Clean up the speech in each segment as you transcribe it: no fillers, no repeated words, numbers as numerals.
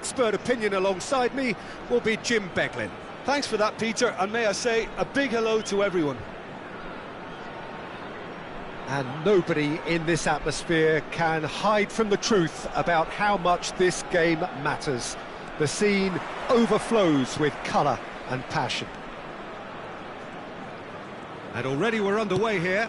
expert opinion alongside me will be Jim Beglin. Thanks for that, Peter, and may I say a big hello to everyone. And nobody in this atmosphere can hide from the truth about how much this game matters. The scene overflows with colour and passion. And already we're underway here.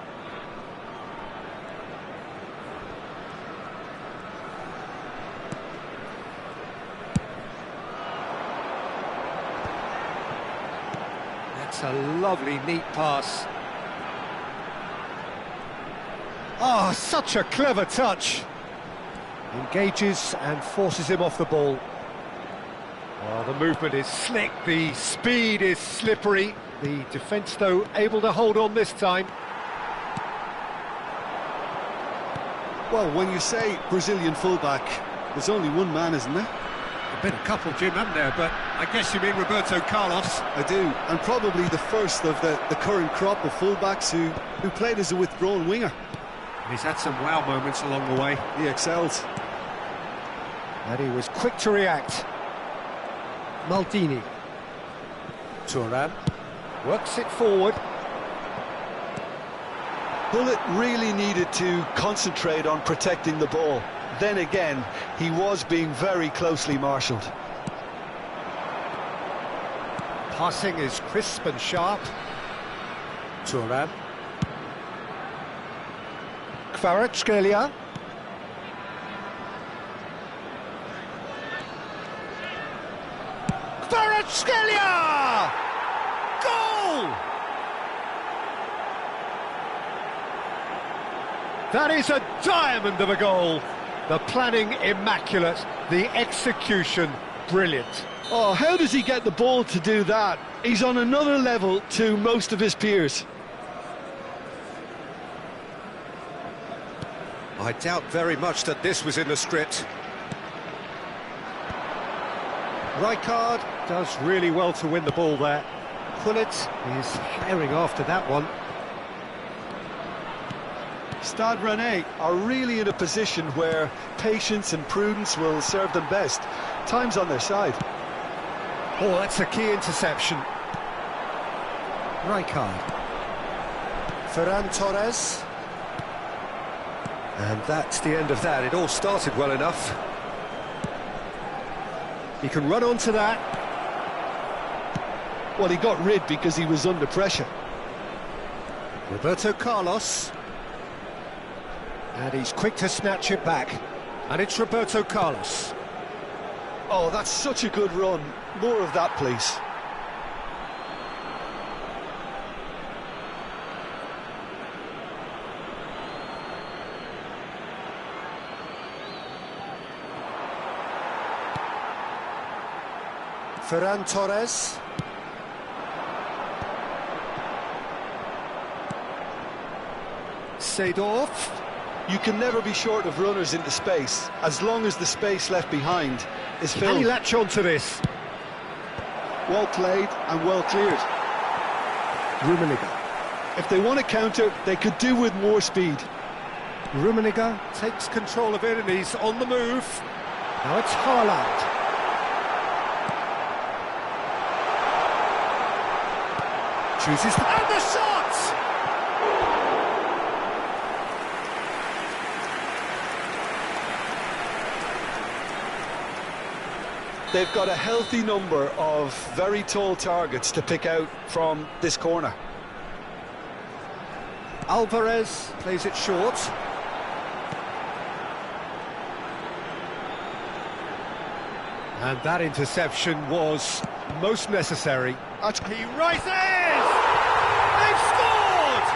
That's a lovely, neat pass. Oh, such a clever touch. Engages and forces him off the ball. Oh, the movement is slick, the speed is slippery. The defence, though, able to hold on this time. Well, when you say Brazilian fullback, there's only one man, isn't there? There's been a couple, Jim, haven't there? But I guess you mean Roberto Carlos. I do, and probably the first of the current crop of fullbacks who played as a withdrawn winger. He's had some wow moments along the way. He excelled. And he was quick to react. Maldini. Thuram works it forward. Bullet really needed to concentrate on protecting the ball. Then again, he was being very closely marshalled. Passing is crisp and sharp. Thuram. Kvaratskhelia. Kvaratskhelia! Goal! That is a diamond of a goal. The planning immaculate, the execution brilliant. Oh, how does he get the ball to do that? He's on another level to most of his peers. I doubt very much that this was in the script. Rijkaard does really well to win the ball there. Gullit is herring after that one. Stade Rennais are really in a position where patience and prudence will serve them best. Time's on their side. Oh, that's a key interception. Rijkaard. Ferran Torres. And that's the end of that. It all started well enough. He can run onto that. Well, he got rid because he was under pressure. Roberto Carlos. And he's quick to snatch it back. And it's Roberto Carlos. Oh, that's such a good run. More of that, please. Ferran Torres. Seedorf. You can never be short of runners into space, as long as the space left behind is filled. Can he latch on to this? Well played and well cleared. Rummenigge. If they want to counter, they could do with more speed. Rummenigge takes control of it and he's on the move. Now it's Haaland. Chooses the... And the shot! They've got a healthy number of very tall targets to pick out from this corner. Alvarez plays it short. And that interception was most necessary. He rises! They've scored!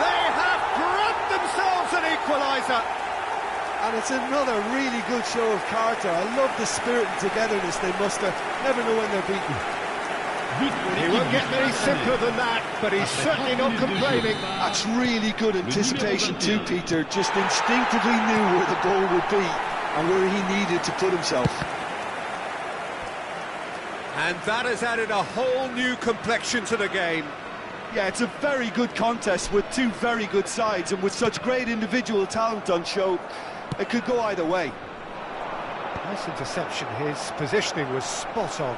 They have grabbed themselves an equaliser! And it's another really good show of character. I love the spirit and togetherness they muster. Never know when they're beaten. He won't get any simpler than that, but he's certainly not complaining. That's really good anticipation too, Peter. Just instinctively knew where the ball would be and where he needed to put himself. And that has added a whole new complexion to the game. Yeah, it's a very good contest with two very good sides, and with such great individual talent on show, it could go either way. Nice interception, his positioning was spot on.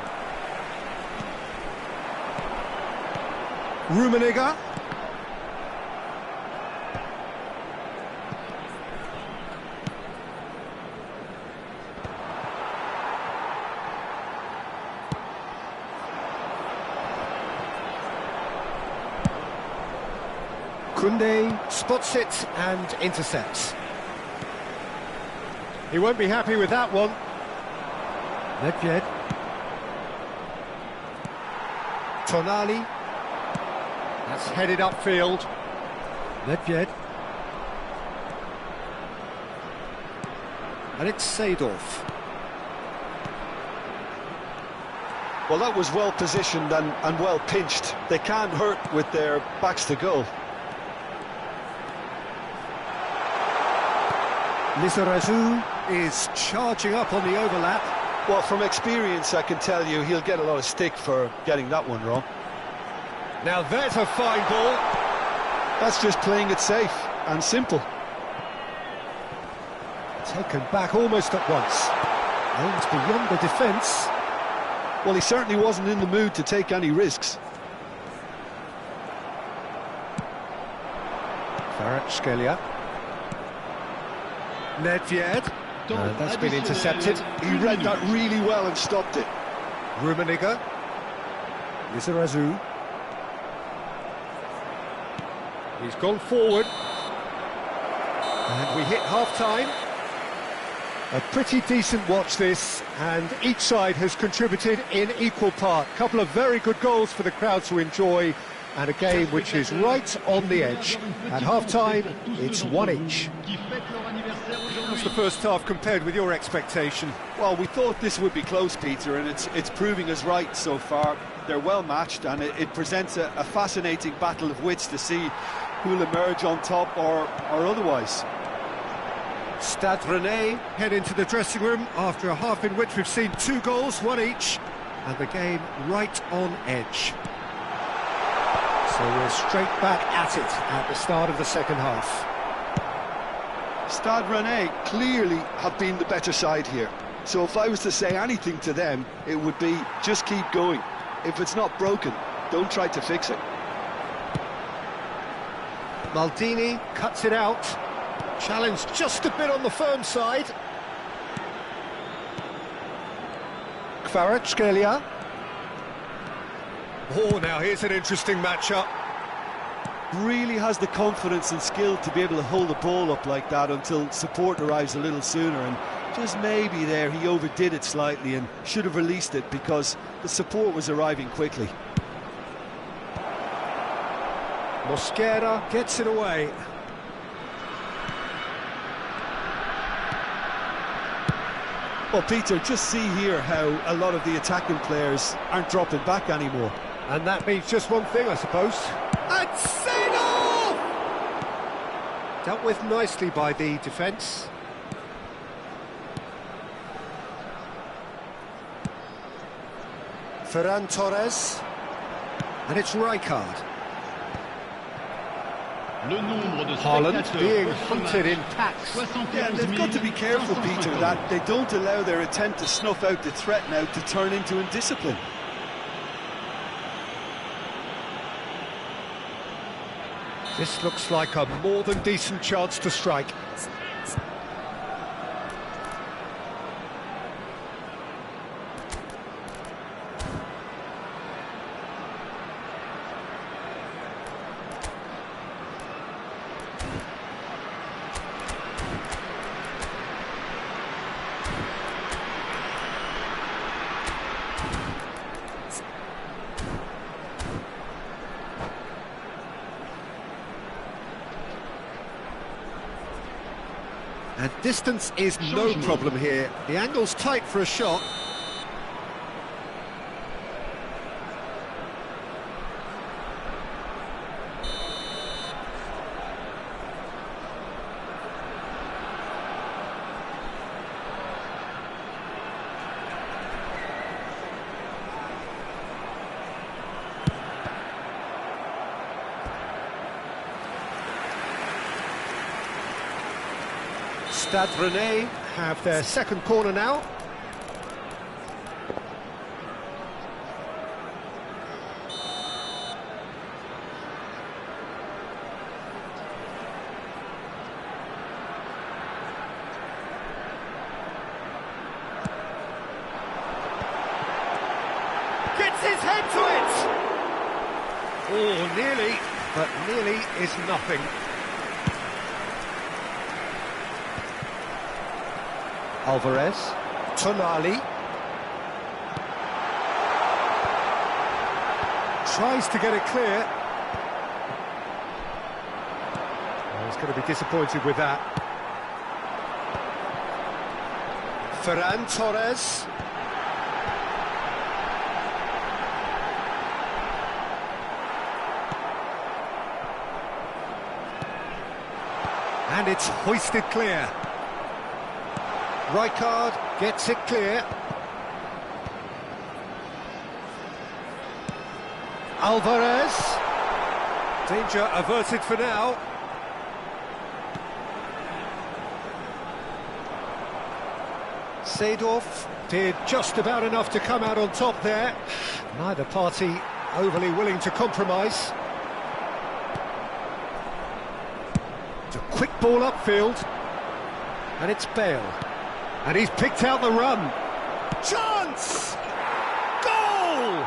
Rummenigge. Koundé spots it and intercepts. He won't be happy with that one. Nedved. Tonali. That's headed upfield. Nedved. And it's Seedorf. Well, that was well positioned and well pinched. They can't hurt with their backs to goal. Lizarazu is charging up on the overlap. Well, from experience, I can tell you he'll get a lot of stick for getting that one wrong. Now there's a fine ball. That's just playing it safe and simple. Taken back almost at once. Aimed beyond the defence. Well, he certainly wasn't in the mood to take any risks. Kvaratskhelia. Nedved. That's been intercepted. He read that really well and stopped it. Rummenigge. Lizarazu. He's gone forward. And we hit half-time. A pretty decent watch this, and each side has contributed in equal part. A couple of very good goals for the crowd to enjoy, and a game which is right on the edge. At half-time, it's one each. How's the first half compared with your expectation? Well, we thought this would be close, Peter, and it's proving us right so far. They're well matched, and it presents a fascinating battle of wits to see who'll emerge on top or otherwise. Stade Rennais head into the dressing room after a half in which we've seen 2 goals, one each, and the game right on edge. So we're straight back at it at the start of the second half. Stade Rennais clearly have been the better side here. So if I was to say anything to them, it would be just keep going. If it's not broken, don't try to fix it. Maldini cuts it out. Challenged just a bit on the firm side. Kvaratskhelia. Oh, now here's an interesting matchup. Really has the confidence and skill to be able to hold the ball up like that until support arrives a little sooner, and just maybe there he overdid it slightly and should have released it because the support was arriving quickly. Mosquera gets it away. Well, Peter, just see here how a lot of the attacking players aren't dropping back anymore. And that means just one thing, I suppose. And Seedorf! Dealt with nicely by the defence. Ferran Torres. And it's Rijkaard. Haaland being hunted in packs. Yeah, they've got to be careful, Peter, that they don't allow their attempt to snuff out the threat now to turn into indiscipline. This looks like a more than decent chance to strike. And distance is no problem here. The angle's tight for a shot. Stade Rennais have their second corner now. puts his head to it! Oh, nearly, but nearly is nothing. Alvarez, Tonali. Tries to get it clear. Oh, he's going to be disappointed with that. Ferran Torres. And it's hoisted clear. Rijkaard gets it clear. Alvarez. Danger averted for now. Seedorf did just about enough to come out on top there. Neither party overly willing to compromise. It's a quick ball upfield. And it's Bale. And he's picked out the run. Chance! Goal!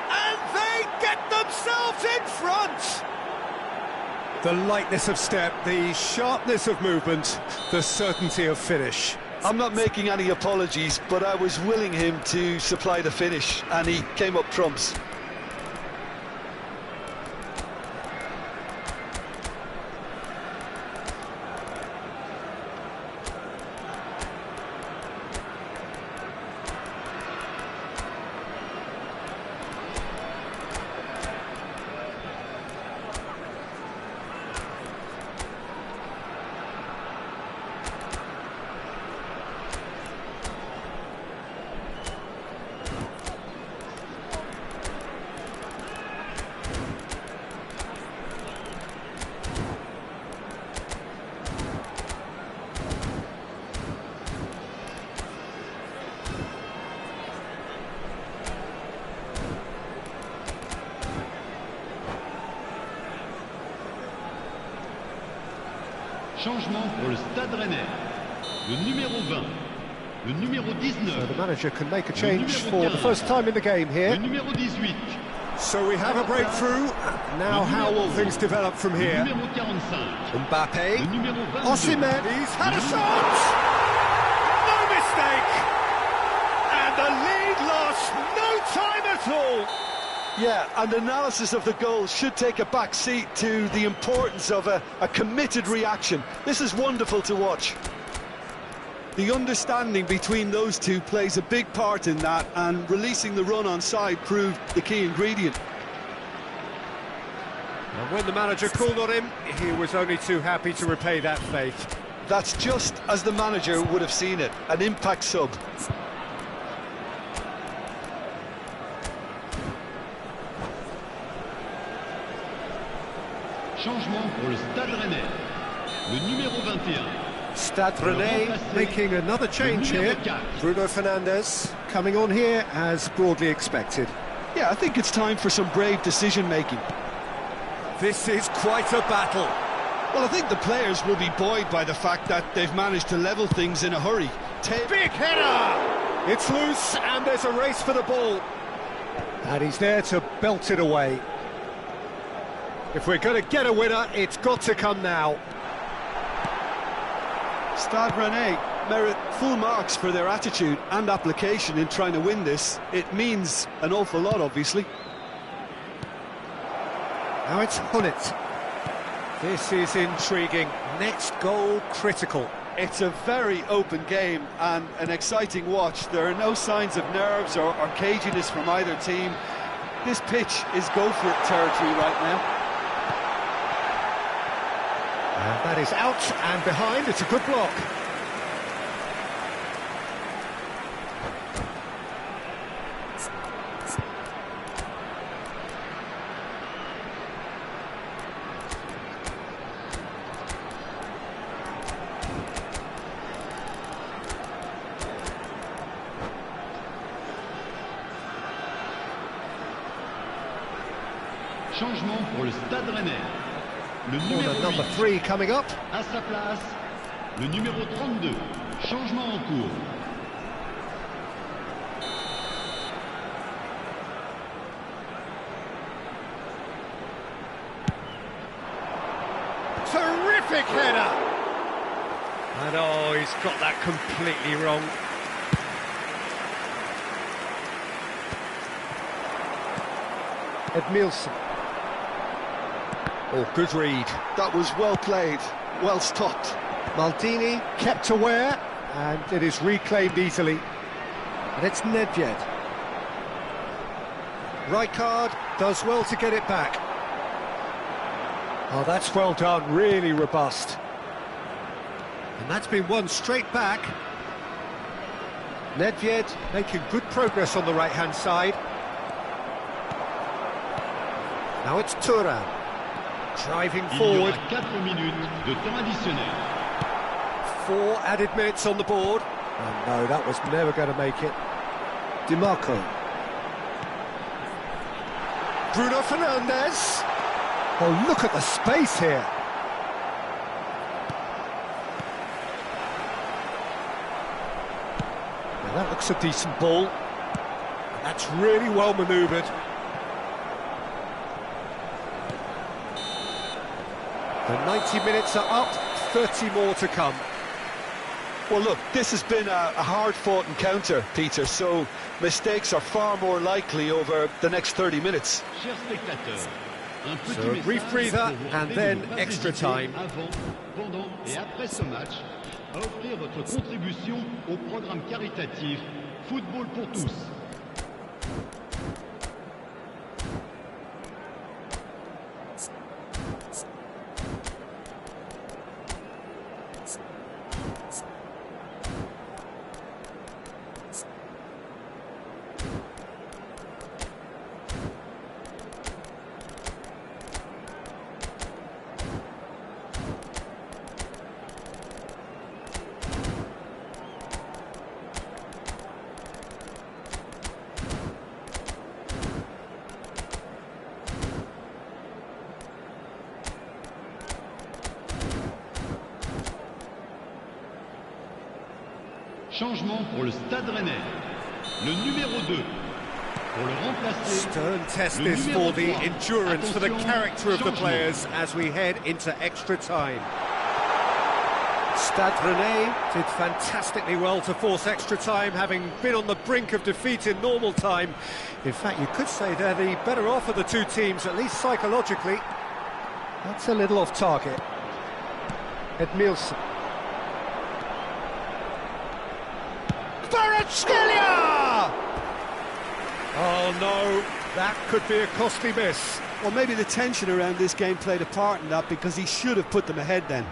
And they get themselves in front! The lightness of step, the sharpness of movement, the certainty of finish. I'm not making any apologies, but I was willing him to supply the finish, and he came up trumps. Changement pour le Stade Rennais. Le numéro 20, le numéro 19. So the manager can make a change for the first time in the game here. Le numéro 18. So we have a breakthrough. Now how will things develop from here? Le numéro 45. Mbappe. Le numéro 22. Osimhen. He's had a shot! No mistake! And the lead lost no time at all! Yeah, and analysis of the goal should take a back seat to the importance of a committed reaction. This is wonderful to watch. The understanding between those two plays a big part in that, and releasing the run on side proved the key ingredient. And when the manager called on him, he was only too happy to repay that faith. That's just as the manager would have seen it, an impact sub. Changement pour le Stade Rennais. Le numéro 21. Stade Rennais making another change here. Bruno Fernandes coming on here as broadly expected. Yeah, I think it's time for some brave decision-making. This is quite a battle. Well, I think the players will be buoyed by the fact that they've managed to level things in a hurry. Big header! It's loose and there's a race for the ball. And he's there to belt it away. If we're going to get a winner, it's got to come now. Stade Rennais merit full marks for their attitude and application in trying to win this. It means an awful lot, obviously. Now it's Hullet. This is intriguing. Next goal critical. It's a very open game and an exciting watch. There are no signs of nerves or caginess from either team. This pitch is go-for-it territory right now. And that is out and behind. It's a good block. Changement pour le Stade Rennais. Le numéro number 8. 3 coming up. À sa place, le numéro 32. Changement en cours. Terrific header! And oh, he's got that completely wrong. Edmilson. Oh, good read. That was well played, well stopped. Maldini kept aware, and it is reclaimed easily. And it's Nedved. Rijkaard does well to get it back. Oh, that's well done, really robust. And that's been won straight back. Nedved making good progress on the right-hand side. Now it's Thuram, driving forward. 4 minutes de temps additionnel. 4 added minutes on the board. Oh no, that was never going to make it. DiMarco. Bruno Fernandes. Oh, look at the space here. Now that looks a decent ball. That's really well manoeuvred. The 90 minutes are up, 30 more to come. Well, look, this has been a hard-fought encounter, Peter, so mistakes are far more likely over the next 30 minutes. Chers spectateurs, un petit So a brief message breather pour vous and rappeler then de ne pas extra hésiter time. Avant, pendant et après ce match, à offrir votre contribution au programme caritatif Football pour tous. Changement pour le Stade Rennais. Le numéro 2. Pour le remplacer. Stern test le this numéro for the 3. endurance, for the Attention, character of the changement. players as we head into extra time. Stade Rennais did fantastically well to force extra time, having been on the brink of defeat in normal time. In fact, you could say they're the better off of the two teams, at least psychologically. That's a little off target. Edmilson. Kvaratskhelia! Oh no, that could be a costly miss. Well, maybe the tension around this game played a part in that, because he should have put them ahead then.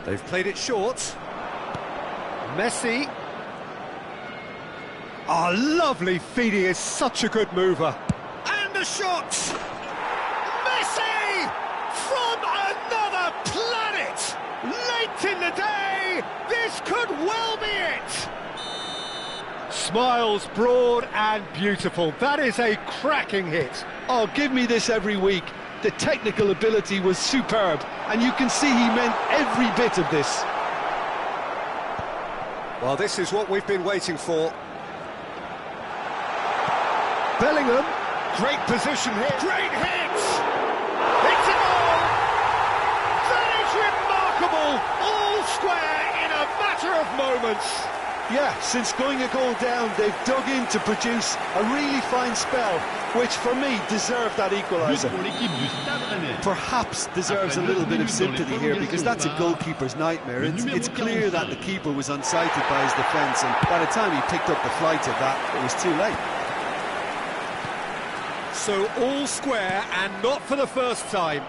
They've played it short. Messi. Oh, lovely feed. He is such a good mover. And a shot! Messi! From another planet! Late in the day, this could well be it! Smiles broad and beautiful. That is a cracking hit. Oh, give me this every week. The technical ability was superb, and you can see he meant every bit of this. Well, this is what we've been waiting for. Bellingham, great position here. Great hit! It's a goal! That is remarkable! All square in a matter of moments. Yeah, since going a goal down, they've dug in to produce a really fine spell, which for me deserved that But equaliser. pour l'équipe du Stade Rennais. Perhaps deserves a little bit of sympathy here, because that's a goalkeeper's nightmare. It's clear that the keeper was unsighted by his defence, and by the time he picked up the flight of that, it was too late. So all square, and not for the first time.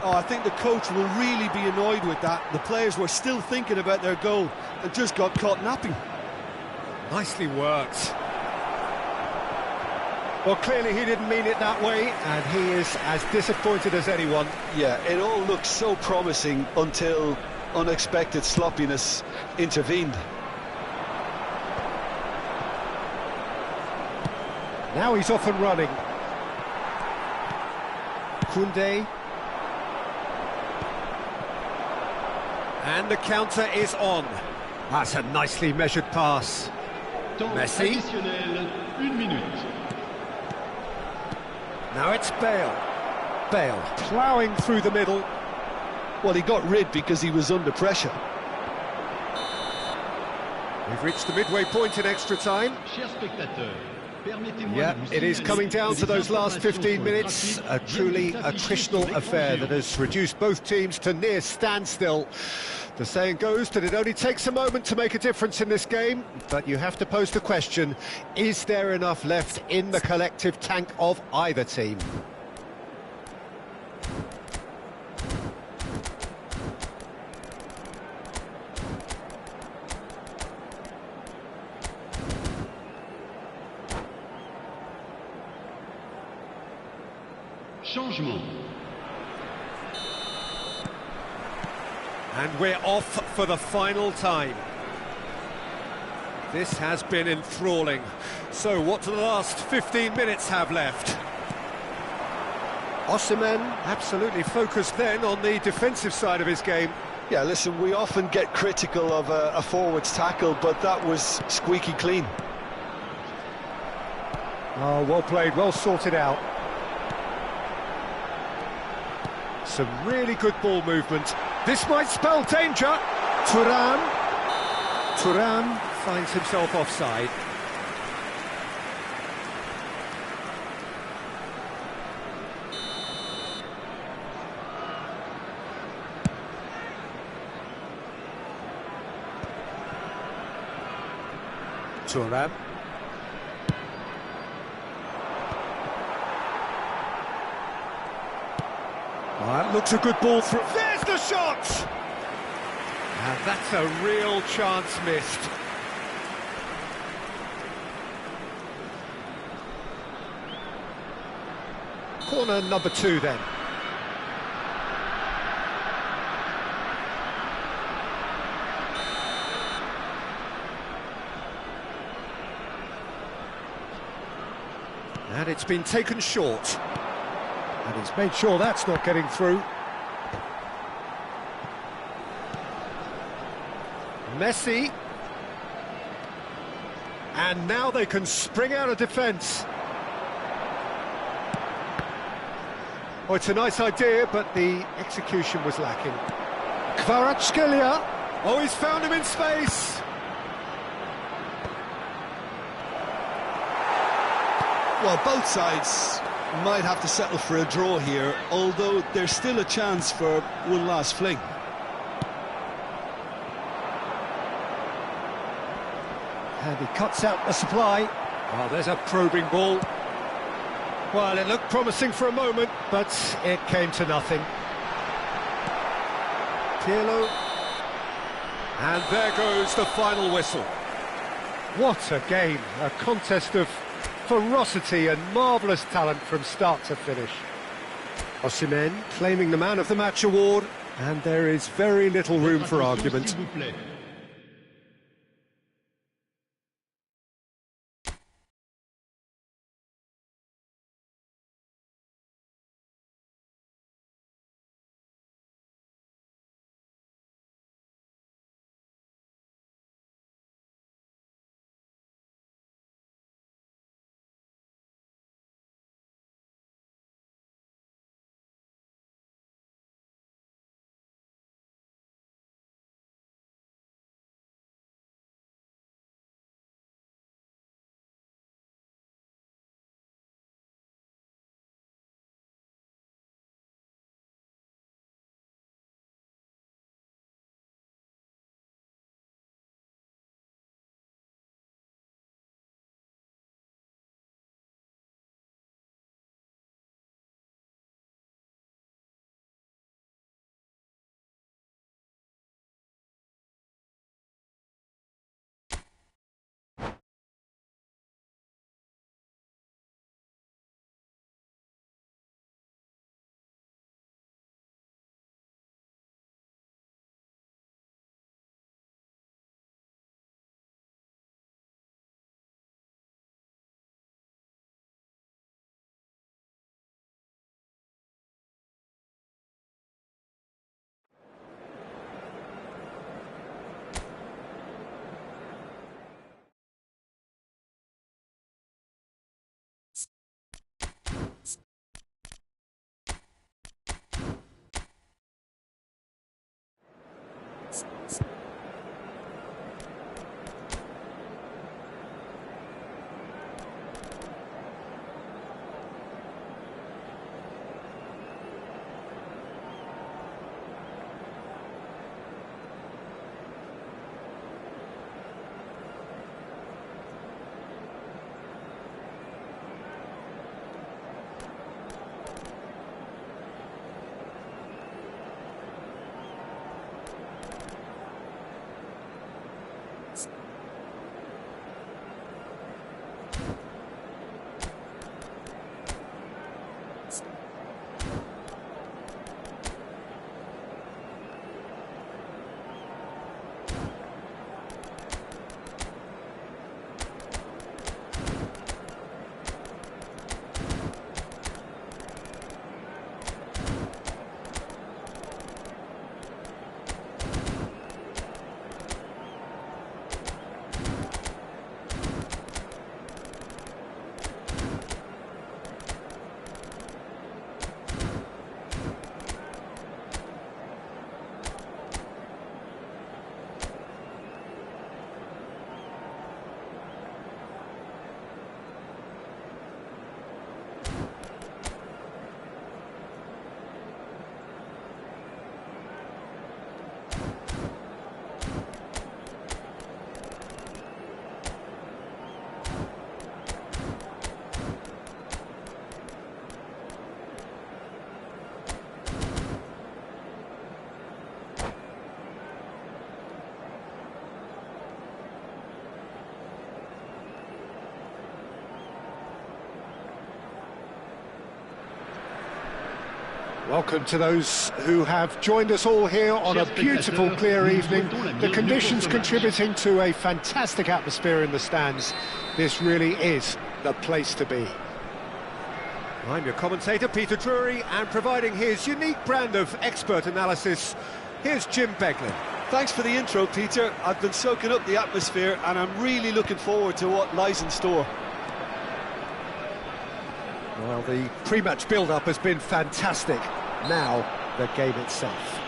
Oh, I think the coach will really be annoyed with that. The players were still thinking about their goal and just got caught napping. Nicely worked. Well, clearly he didn't mean it that way, and he is as disappointed as anyone. Yeah, it all looked so promising until unexpected sloppiness intervened. Now he's off and running. Koundé. And the counter is on. That's a nicely measured pass. Temps Messi. additionnel, 1 minute. Now it's Bale. Bale ploughing through the middle. Well, he got rid because he was under pressure. We've reached the midway point in extra time. Chers spectateurs, permettez-moi Yeah, de vous it is signaler coming down que to les those last informations 15 sur le minutes. trafic A truly viennent d'être affichées sur attritional l'écran affair that géant. has reduced both teams to near standstill. The saying goes that it only takes a moment to make a difference in this game, but you have to pose the question, is there enough left in the collective tank of either team? Changement. And we're off for the final time. This has been enthralling. So what do the last 15 minutes have left? Osimhen absolutely focused then on the defensive side of his game. Yeah, listen, we often get critical of a forward's tackle, but that was squeaky clean. Oh, well played, well sorted out. Some really good ball movement. This might spell danger. Thuram finds himself offside. Thuram. That looks a good ball through. There's the shot! And that's a real chance missed. Corner number 2 then. And it's been taken short. And he's made sure that's not getting through. Messi. And now they can spring out of defence. Oh, it's a nice idea, but the execution was lacking. Kvaratskhelia. Oh, he's found him in space. Well, both sides might have to settle for a draw here, although there's still a chance for one last fling. And he cuts out the supply. Oh, there's a probing ball. Well, it looked promising for a moment, but it came to nothing. Pirlo. And there goes the final whistle. What a game. A contest of ferocity and marvellous talent from start to finish. Osimhen claiming the Man of the Match award, and there is very little room for argument. S'il vous plaît. Welcome to those who have joined us all here on a beautiful, clear evening. The conditions contributing to a fantastic atmosphere in the stands. This really is the place to be. I'm your commentator, Peter Drury, and providing his unique brand of expert analysis, here's Jim Beglin. Thanks for the intro, Peter. I've been soaking up the atmosphere and I'm really looking forward to what lies in store. Well, the pre-match build-up has been fantastic. Now, the game itself.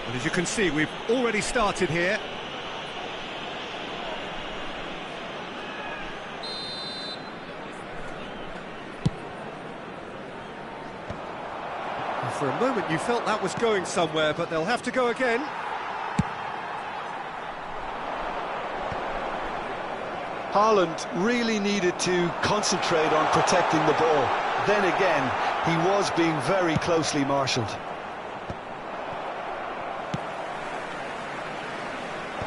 And as you can see, we've already started here. And for a moment you felt that was going somewhere, but they'll have to go again. Haaland really needed to concentrate on protecting the ball. Then again, he was being very closely marshalled.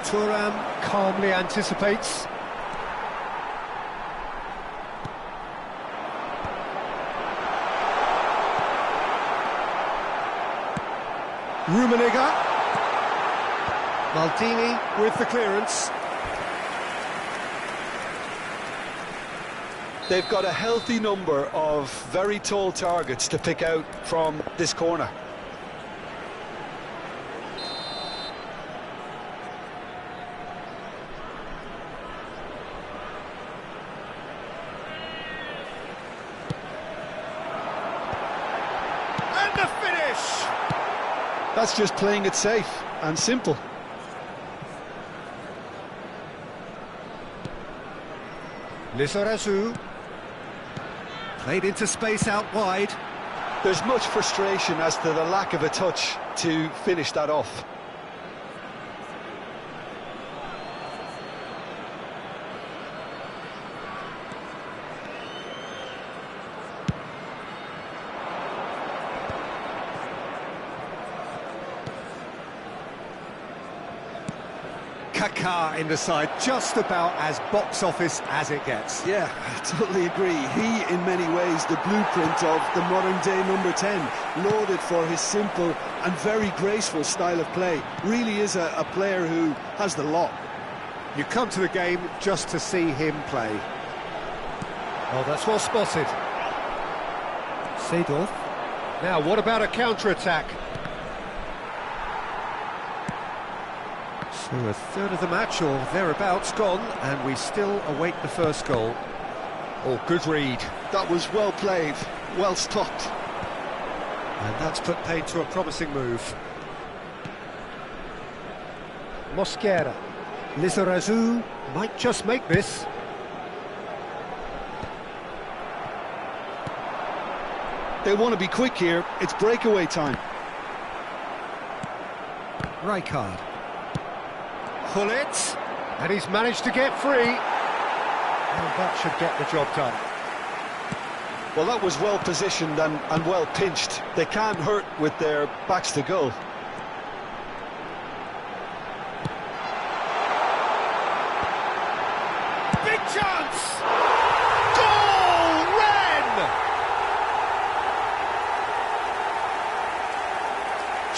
Thuram calmly anticipates. Rummenigge. Maldini with the clearance. They've got a healthy number of very tall targets to pick out from this corner. And the finish! That's just playing it safe and simple. Lizarazu. Played into space out wide. There's much frustration as to the lack of a touch to finish that off. Kaká in the side, just about as box office as it gets. Yeah, I totally agree. He, in many ways, the blueprint of the modern-day number 10, lauded for his simple and very graceful style of play. Really is a player who has the lot. You come to the game just to see him play. Oh, that's well spotted. Seedorf. Now, what about a counter-attack? So a third of the match, or thereabouts, gone, and we still await the first goal. Oh, good read. That was well played, well stopped. And that's put paid to a promising move. Mosquera. Lizarazu might just make this. They want to be quick here. It's breakaway time. Rijkaard. Pull it. And he's managed to get free. And that should get the job done. Well, that was well positioned and well pinched. They can't hurt with their backs to goal. Big chance! Goal! Ren!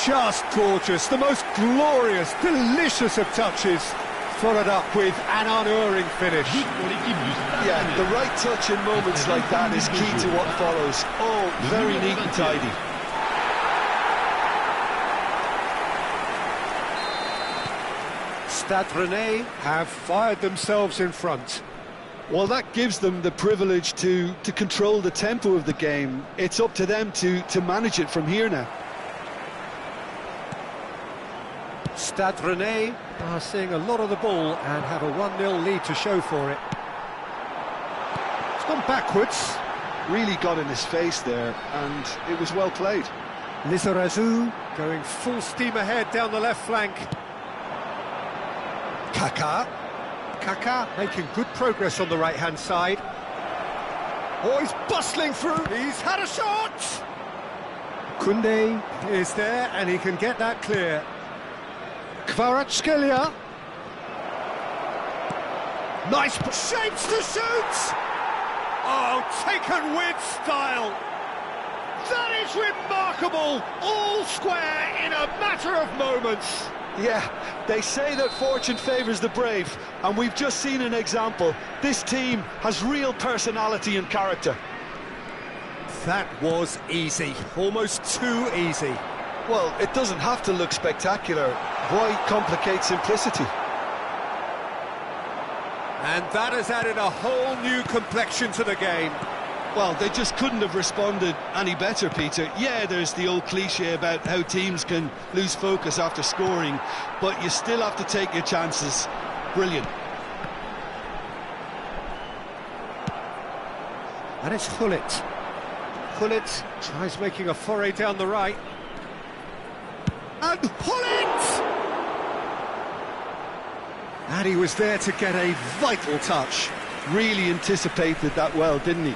Just gorgeous, the most glorious, delicious of touches, followed up with an unerring finish. Yeah, the right touch in moments like that is key to what follows. Oh, very neat and tidy. Stade Rennais have fired themselves in front. Well, that gives them the privilege to control the tempo of the game. It's up to them to manage it from here now. Stade Rennais are seeing a lot of the ball and have a 1-0 lead to show for it. It's gone backwards. Really got in his face there, and it was well played. Lizarazu going full steam ahead down the left flank. Kaká. Kaká making good progress on the right-hand side. Oh, he's bustling through. He's had a shot. Koundé is there, and he can get that clear. Kvaratskhelia. Nice shapes to shoot. Oh, taken with style. That is remarkable! All square in a matter of moments. Yeah, they say that fortune favours the brave, and we've just seen an example. This team has real personality and character. That was easy, almost too easy. Well, it doesn't have to look spectacular. Why complicate simplicity? And that has added a whole new complexion to the game. Well, they just couldn't have responded any better, Peter. Yeah, there's the old cliche about how teams can lose focus after scoring, but you still have to take your chances. Brilliant. And it's Hullet. Hullet tries making a foray down the right. And Hullet! And he was there to get a vital touch. Really anticipated that well, didn't he?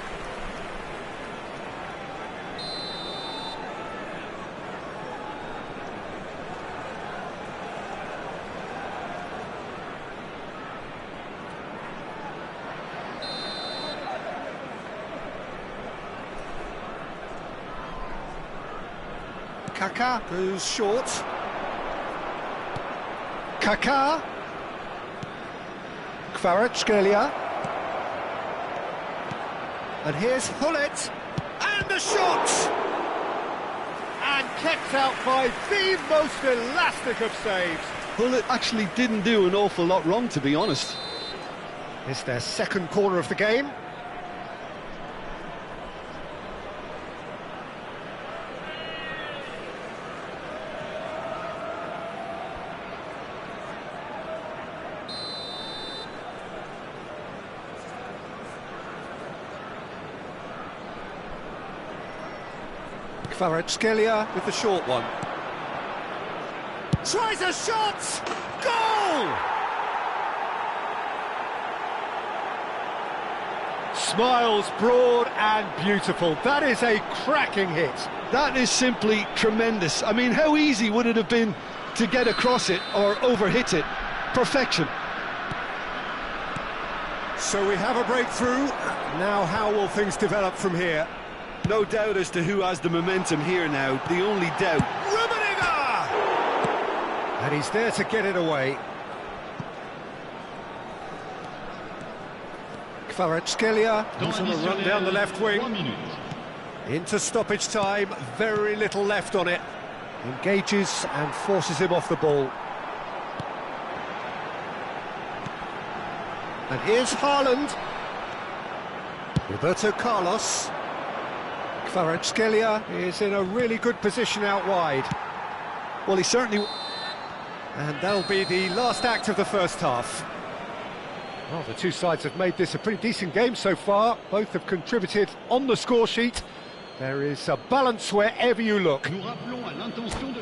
Kaká goes short. Kaká. Kvaratskhelia. And here's Hullet. And the shot! And kept out by the most elastic of saves. Hullet actually didn't do an awful lot wrong, to be honest. It's their second corner of the game. Kvaratskhelia with the short one. Tries a shot! Goal! Smiles broad and beautiful. That is a cracking hit. That is simply tremendous. I mean, how easy would it have been to get across it or overhit it? Perfection. So we have a breakthrough. Now how will things develop from here? No doubt as to who has the momentum here now. The only doubt. Rummenigge! And he's there to get it away. Kvaratskhelia is on a run down the left wing. Into stoppage time, very little left on it. Engages and forces him off the ball. And here's Haaland. Roberto Carlos. Kvaratskhelia is in a really good position out wide. Well, he certainly... And that'll be the last act of the first half. Well, the two sides have made this a pretty decent game so far. Both have contributed on the score sheet. There is a balance wherever you look.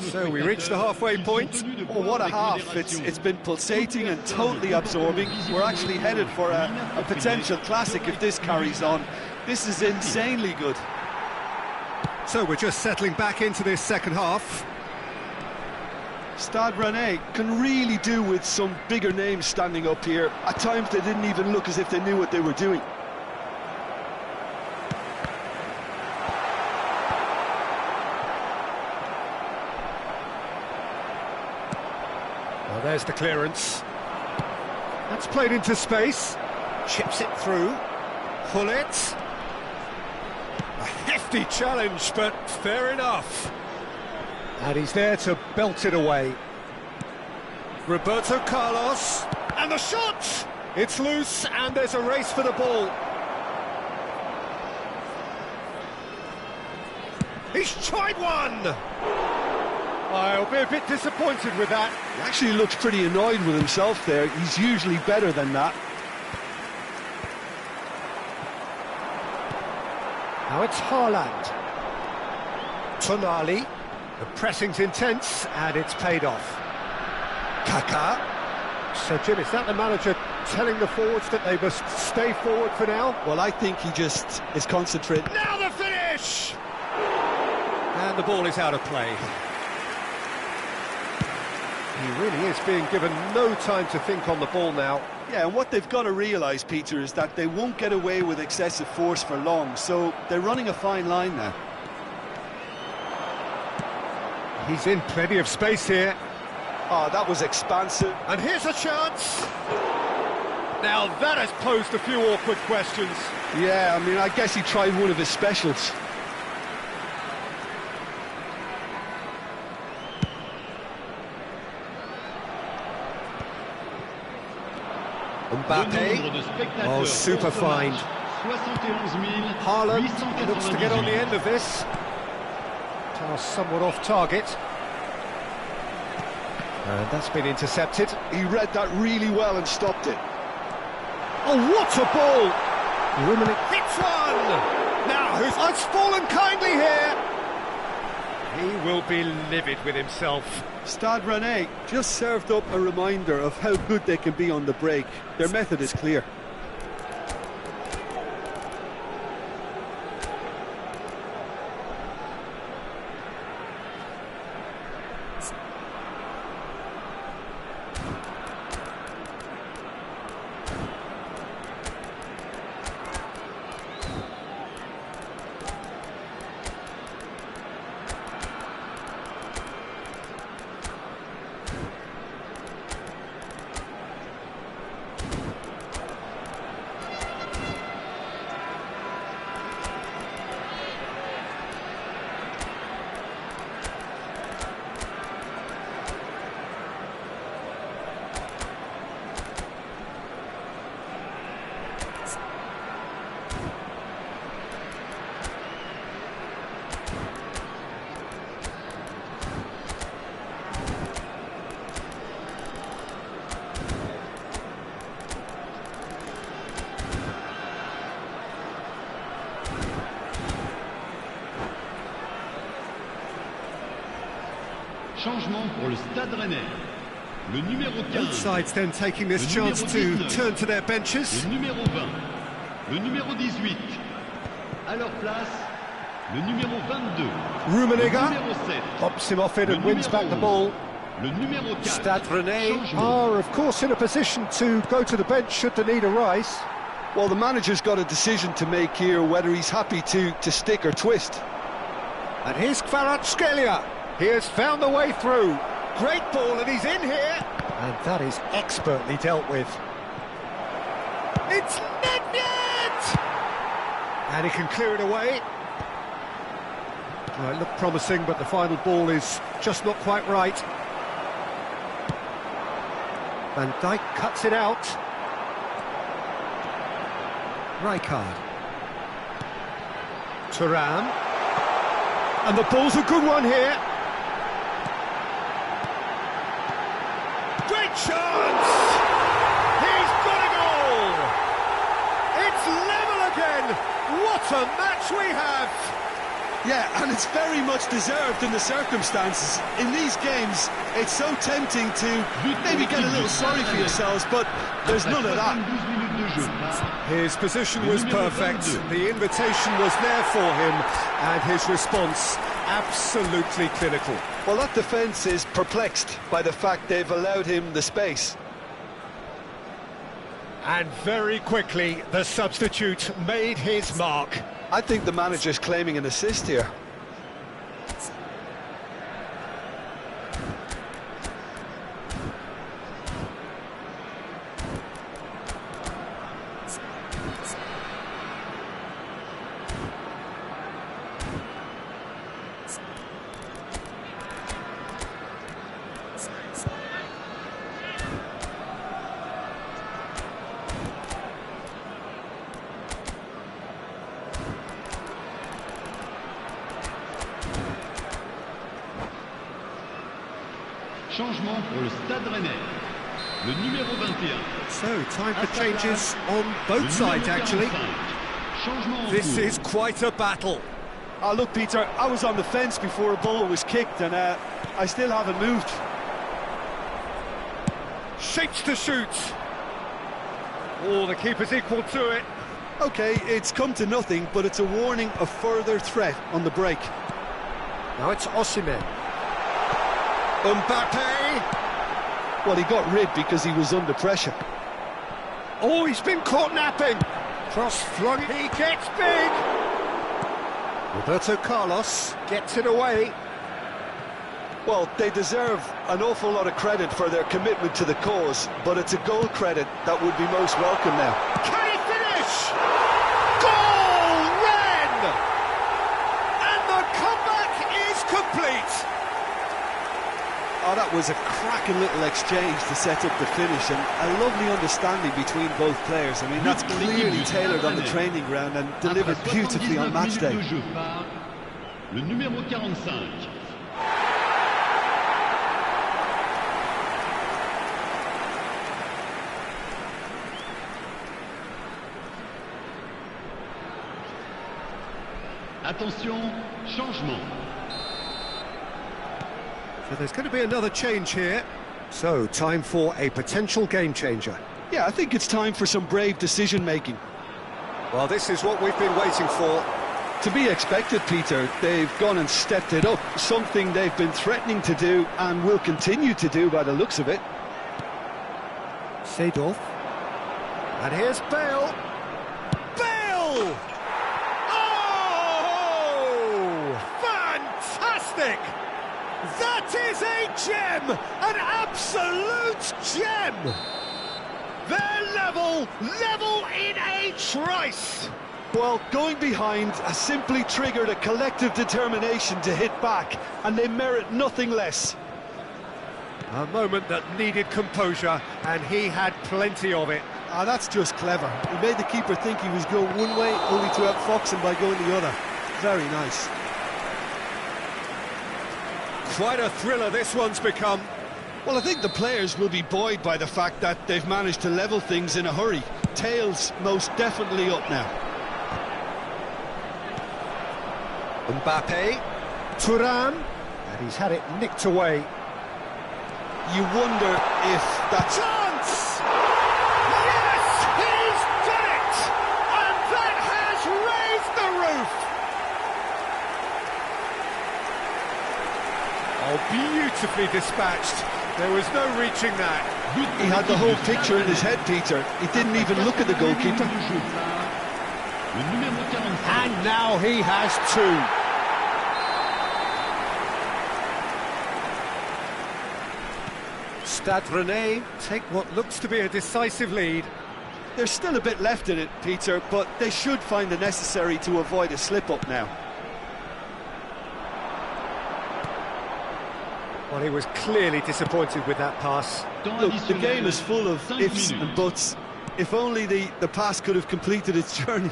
So we reach the halfway point. Oh, what a half. It's been pulsating and totally absorbing. We're actually headed for a potential classic if this carries on. This is insanely good. So we're just settling back into this second half. Stade Rennais can really do with some bigger names standing up here. At times they didn't even look as if they knew what they were doing. Well, there's the clearance. That's played into space. Chips it through. Hullet. A hefty challenge, but fair enough. And he's there to belt it away. Roberto Carlos. And the shot! It's loose, and there's a race for the ball. He's tried one! I'll be a bit disappointed with that. He actually looks pretty annoyed with himself there. He's usually better than that. Now it's Haaland. Tonali. The pressing's intense, and it's paid off. Kaká. So, Jim, is that the manager telling the forwards that they must stay forward for now? Well, I think he just is concentrating. Now the finish! And the ball is out of play. He really is being given no time to think on the ball now. Yeah, and what they've got to realise, Peter, is that they won't get away with excessive force for long, so they're running a fine line now. He's in plenty of space here. Oh, that was expansive. And here's a chance. Now that has posed a few awkward questions. Yeah, I mean, I guess he tried one of his specials. Mbappe. Oh, super find. Haaland looks to get on the end of this. Task somewhat off target. And that's been intercepted. He read that really well and stopped it. Oh, what a ball! Rummenigge hits one! Now, who's fallen kindly here? He will be livid with himself. Stade Rennais just served up a reminder of how good they can be on the break. Their method is clear. Changement pour le Stade Rennais. Le numéro 15. Both sides then taking this chance to turn to their benches. Le numéro 20. Le numéro 18. À leur place, le numéro 22. Rummenigge Le numéro 7. pops him off it and wins back the ball. Le numéro 4. Stade Rennais are, of course, in a position to go to the bench should the need arise. Well, the manager's got a decision to make here, whether he's happy to stick or twist. And here's Kvaratskhelia. He has found the way through. Great ball, and he's in here. And that is expertly dealt with. It's Nedved! And he can clear it away. Well, it looked promising, but the final ball is just not quite right. Van Dijk cuts it out. Rijkaard. Thuram. And the ball's a good one here. Great chance! He's got a goal! It's level again! What a match we have! Yeah, and it's very much deserved in the circumstances. In these games, it's so tempting to maybe get a little sorry for yourselves, but there's none of that. His position was perfect, the invitation was there for him, and his response absolutely clinical. Well, that defence is perplexed by the fact they've allowed him the space. And very quickly, the substitute made his mark. I think the manager's claiming an assist here. Changement pour le Stade Rennais. Le numéro 21. So, time for changes on both sides, actually. Changement en This cours. is quite a battle. Oh, look, Peter, I was on the fence before a ball was kicked, and I still haven't moved. Shapes to shoot. Oh, the keeper's equal to it. OK, it's come to nothing, but it's a warning of further threat on the break. Now it's Osimhen. Mbappe. Well, he got rid because he was under pressure. Oh, he's been caught napping. Cross flung, he gets big. Roberto Carlos gets it away. Well, they deserve an awful lot of credit for their commitment to the cause, but it's a goal credit that would be most welcome now. Can he finish? Goal, Ren! And the comeback is complete. Oh, that was a cracking little exchange to set up the finish, and a lovely understanding between both players. I mean, that's clearly tailored on the training ground and delivered beautifully on match day. Le numéro 45. Attention, changement. So there's going to be another change here. So, time for a potential game changer. Yeah, I think it's time for some brave decision-making. Well, this is what we've been waiting for. To be expected, Peter. They've gone and stepped it up, something they've been threatening to do and will continue to do by the looks of it. Seedorf. And here's Bale. Bale! Oh! Fantastic! That is a gem! An absolute gem! They're level in a trice! Well, going behind has simply triggered a collective determination to hit back, and they merit nothing less. A moment that needed composure, and he had plenty of it. Ah, that's just clever. He made the keeper think he was going one way, only to outfox him by going the other. Very nice. Quite a thriller this one's become. Well, I think the players will be buoyed by the fact that they've managed to level things in a hurry. Tails most definitely up now. Mbappe, Thuram, and he's had it nicked away. You wonder if that's... Chance! Yes, he's done it! And that has raised the roof! Oh, beautifully dispatched. There was no reaching that. He had the whole picture in his head, Peter. He didn't even look at the goalkeeper. And now he has two. Stade Rennais take what looks to be a decisive lead. There's still a bit left in it, Peter, but they should find the necessary to avoid a slip-up now. Well, he was clearly disappointed with that pass. Look, the game is full of ifs and buts. If only the pass could have completed its journey.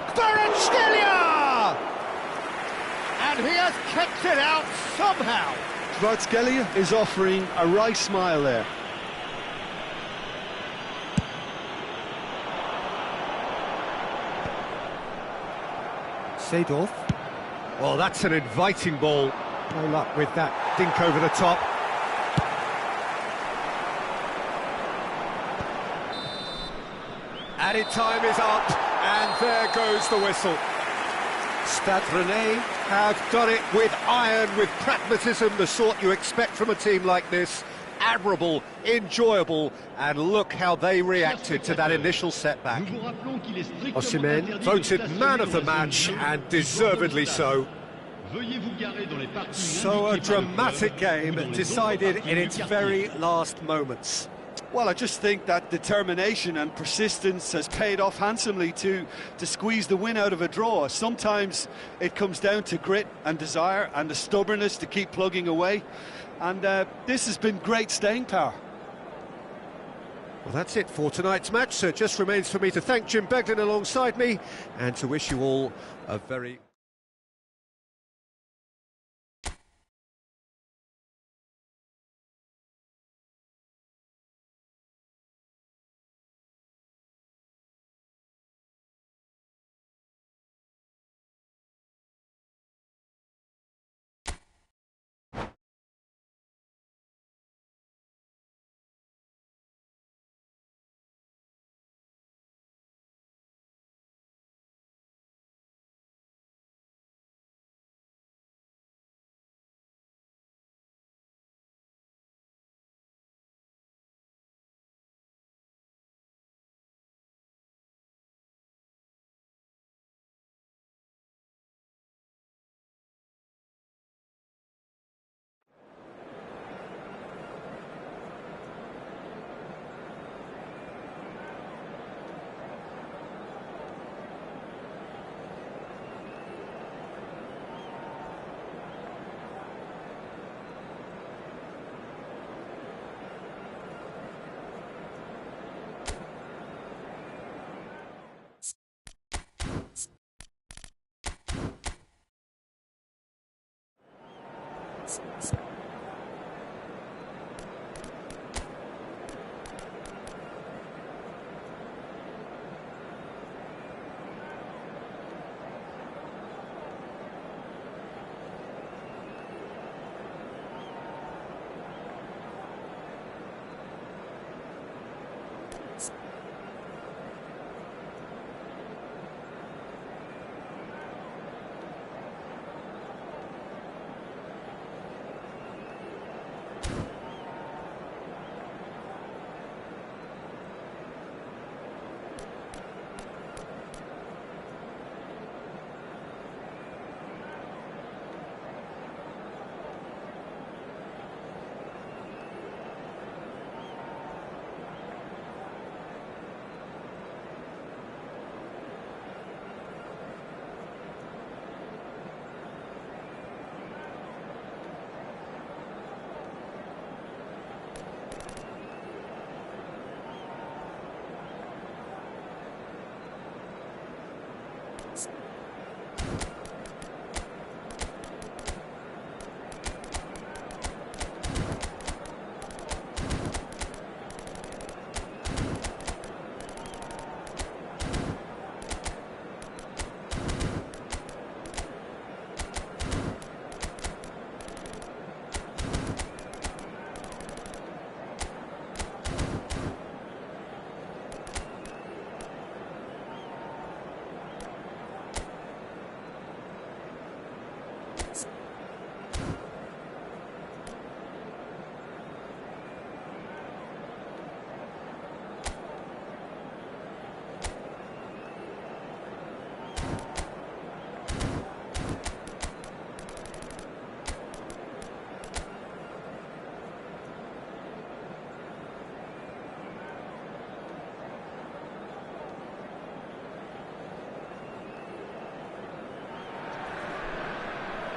Kvaratskhelia! And he has kept it out somehow. Kvaratskhelia is offering a wry smile there. Seedorf. Well, that's an inviting ball. No luck with that dink over the top. Added time is up, and there goes the whistle. Stade Rennais have done it with iron, with pragmatism, the sort you expect from a team like this. Admirable, enjoyable, and look how they reacted to that initial setback. Osimhen voted man of the match, and deservedly so. So a dramatic game decided in its very last moments. Well, I just think that determination and persistence has paid off handsomely to squeeze the win out of a draw. Sometimes it comes down to grit and desire and the stubbornness to keep plugging away. And this has been great staying power. Well, that's it for tonight's match, so it just remains for me to thank Jim Beglin alongside me and to wish you all a very...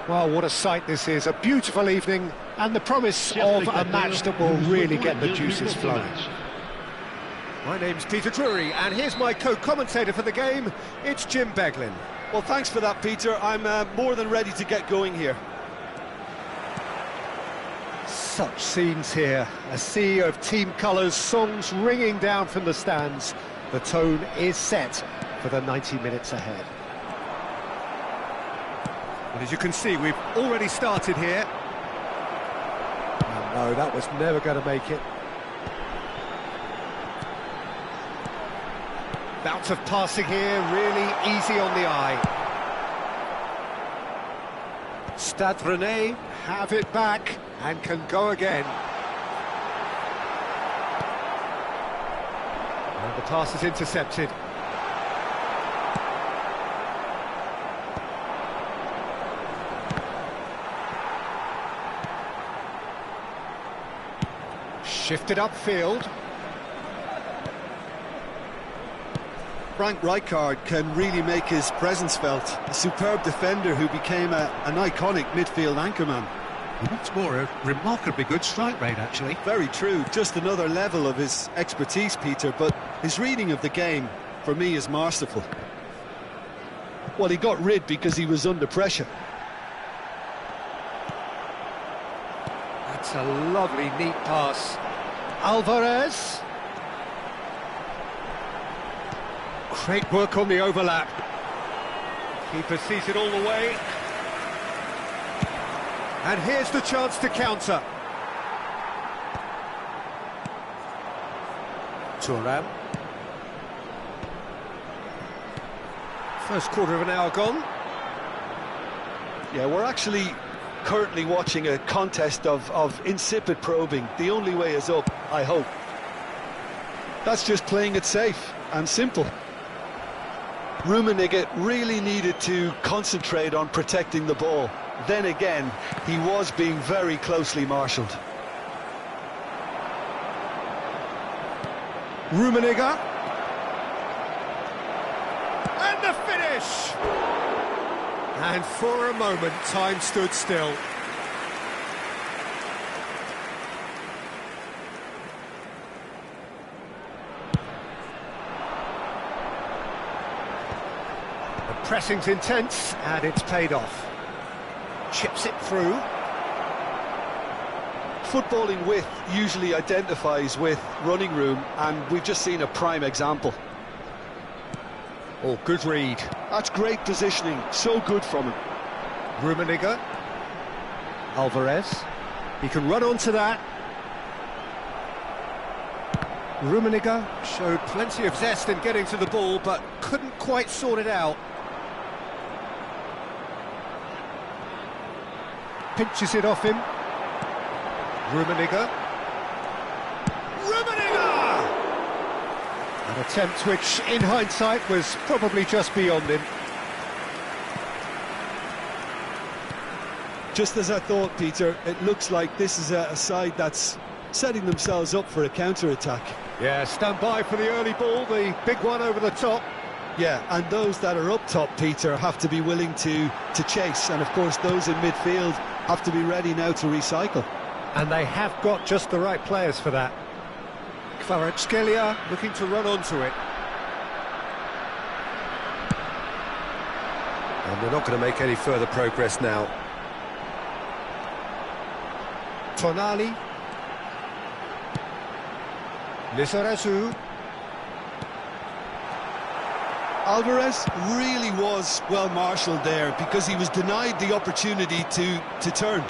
Well, what a sight this is, a beautiful evening, and the promise of a match that will really get the juices flowing. My name's Peter Drury, and here's my co-commentator for the game, it's Jim Beglin. Well, thanks for that, Peter. I'm more than ready to get going here. Such scenes here, a sea of team colours, songs ringing down from the stands. The tone is set for the 90 minutes ahead. And as you can see, we've already started here. Oh, no, that was never going to make it. Bout of passing here, really easy on the eye. Stade Rennais have it back and can go again. And the pass is intercepted. Shifted upfield. Frank Rijkaard can really make his presence felt. A superb defender who became an iconic midfield anchorman. What's more, a remarkably good strike rate, actually. Very true, just another level of his expertise, Peter, but his reading of the game, for me, is masterful. Well, he got rid because he was under pressure. That's a lovely, neat pass. Alvarez. Great work on the overlap. Keeper sees it all the way. And here's the chance to counter. Thuram. First quarter of an hour gone. Yeah, we're actually currently watching a contest of insipid probing. The only way is up, I hope. That's just playing it safe and simple. Rummenigge really needed to concentrate on protecting the ball. Then again, he was being very closely marshalled. Rummenigge. And the finish! And for a moment, time stood still. The pressing's intense, and it's paid off. Chips it through. footballing width usually identifies with running room, and we've just seen a prime example. Oh, good read. That's great positioning, so good from him. Rummenigge. Alvarez. He can run onto that. Rummenigge showed plenty of zest in getting to the ball, but couldn't quite sort it out. Pinches it off him. Rummenigge. Rummenigge! An attempt which, in hindsight, was probably just beyond him. Just as I thought, Peter, it looks like this is a side that's setting themselves up for a counter-attack. Yeah, stand by for the early ball, the big one over the top. Yeah, and those that are up top, Peter, have to be willing to chase, and of course those in midfield have to be ready now to recycle. And they have got just the right players for that. Kvaratskhelia looking to run onto it. And they're not going to make any further progress now. Tonali. Lizarazu. Alvarez really was well marshalled there because he was denied the opportunity to turn.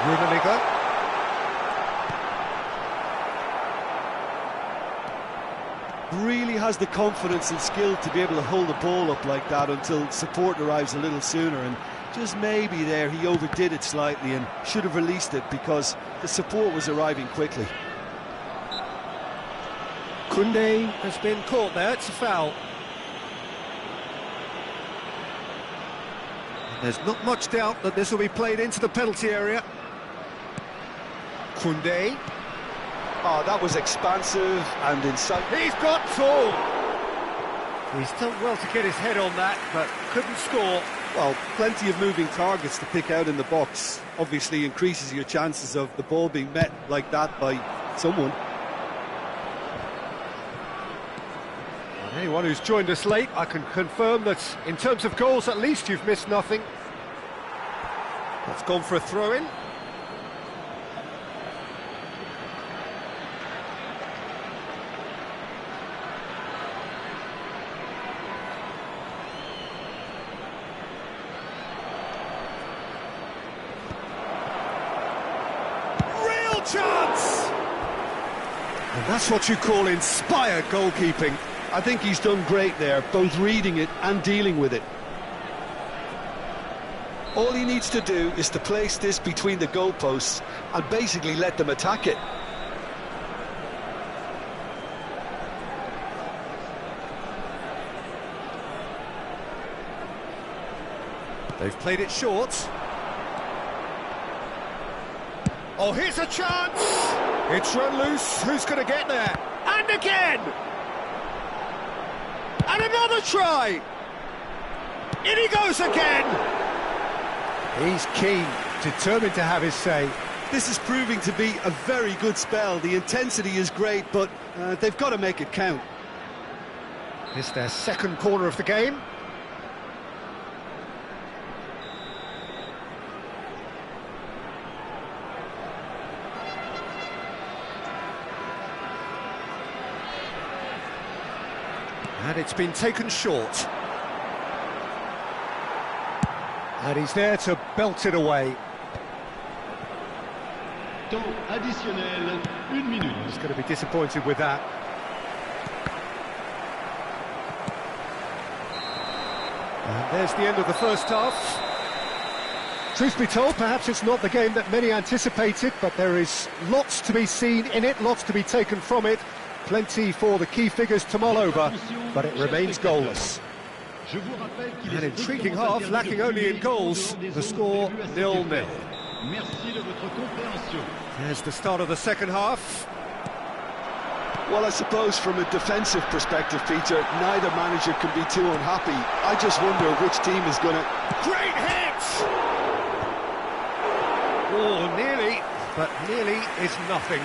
Rummenigge. Really has the confidence and skill to be able to hold the ball up like that until support arrives a little sooner, and just maybe there he overdid it slightly and should have released it because the support was arriving quickly. Koundé has been caught there, it's a foul. There's not much doubt that this will be played into the penalty area. Koundé. Oh, that was expansive and inside. He's got tall. He's done well to get his head on that, but couldn't score. Well, plenty of moving targets to pick out in the box. Obviously increases your chances of the ball being met like that by someone. Anyone who's joined us late, I can confirm that in terms of goals, at least you've missed nothing. That's gone for a throw-in. Real chance! And that's what you call inspired goalkeeping. I think he's done great there, both reading it and dealing with it. All he needs to do is to place this between the goalposts and basically let them attack it. They've played it short. Oh, here's a chance! It's run loose, who's going to get there? And again! And another try! In he goes again! He's keen, determined to have his say. This is proving to be a very good spell. The intensity is great, but they've got to make it count. It's their second corner of the game. And it's been taken short. And he's there to belt it away. Temps additionnel, 1 minute. He's going to be disappointed with that. And there's the end of the first half. Truth be told, perhaps it's not the game that many anticipated, but there is lots to be seen in it, lots to be taken from it. Plenty for the key figures to mull over, but it remains goalless. An intriguing half, lacking only in goals. The score 0-0. There's the start of the second half. Well, I suppose from a defensive perspective, Peter, neither manager can be too unhappy. I just wonder which team is going to... Great hit! Oh, nearly, but nearly is nothing.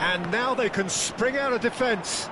And now they can spring out of defence.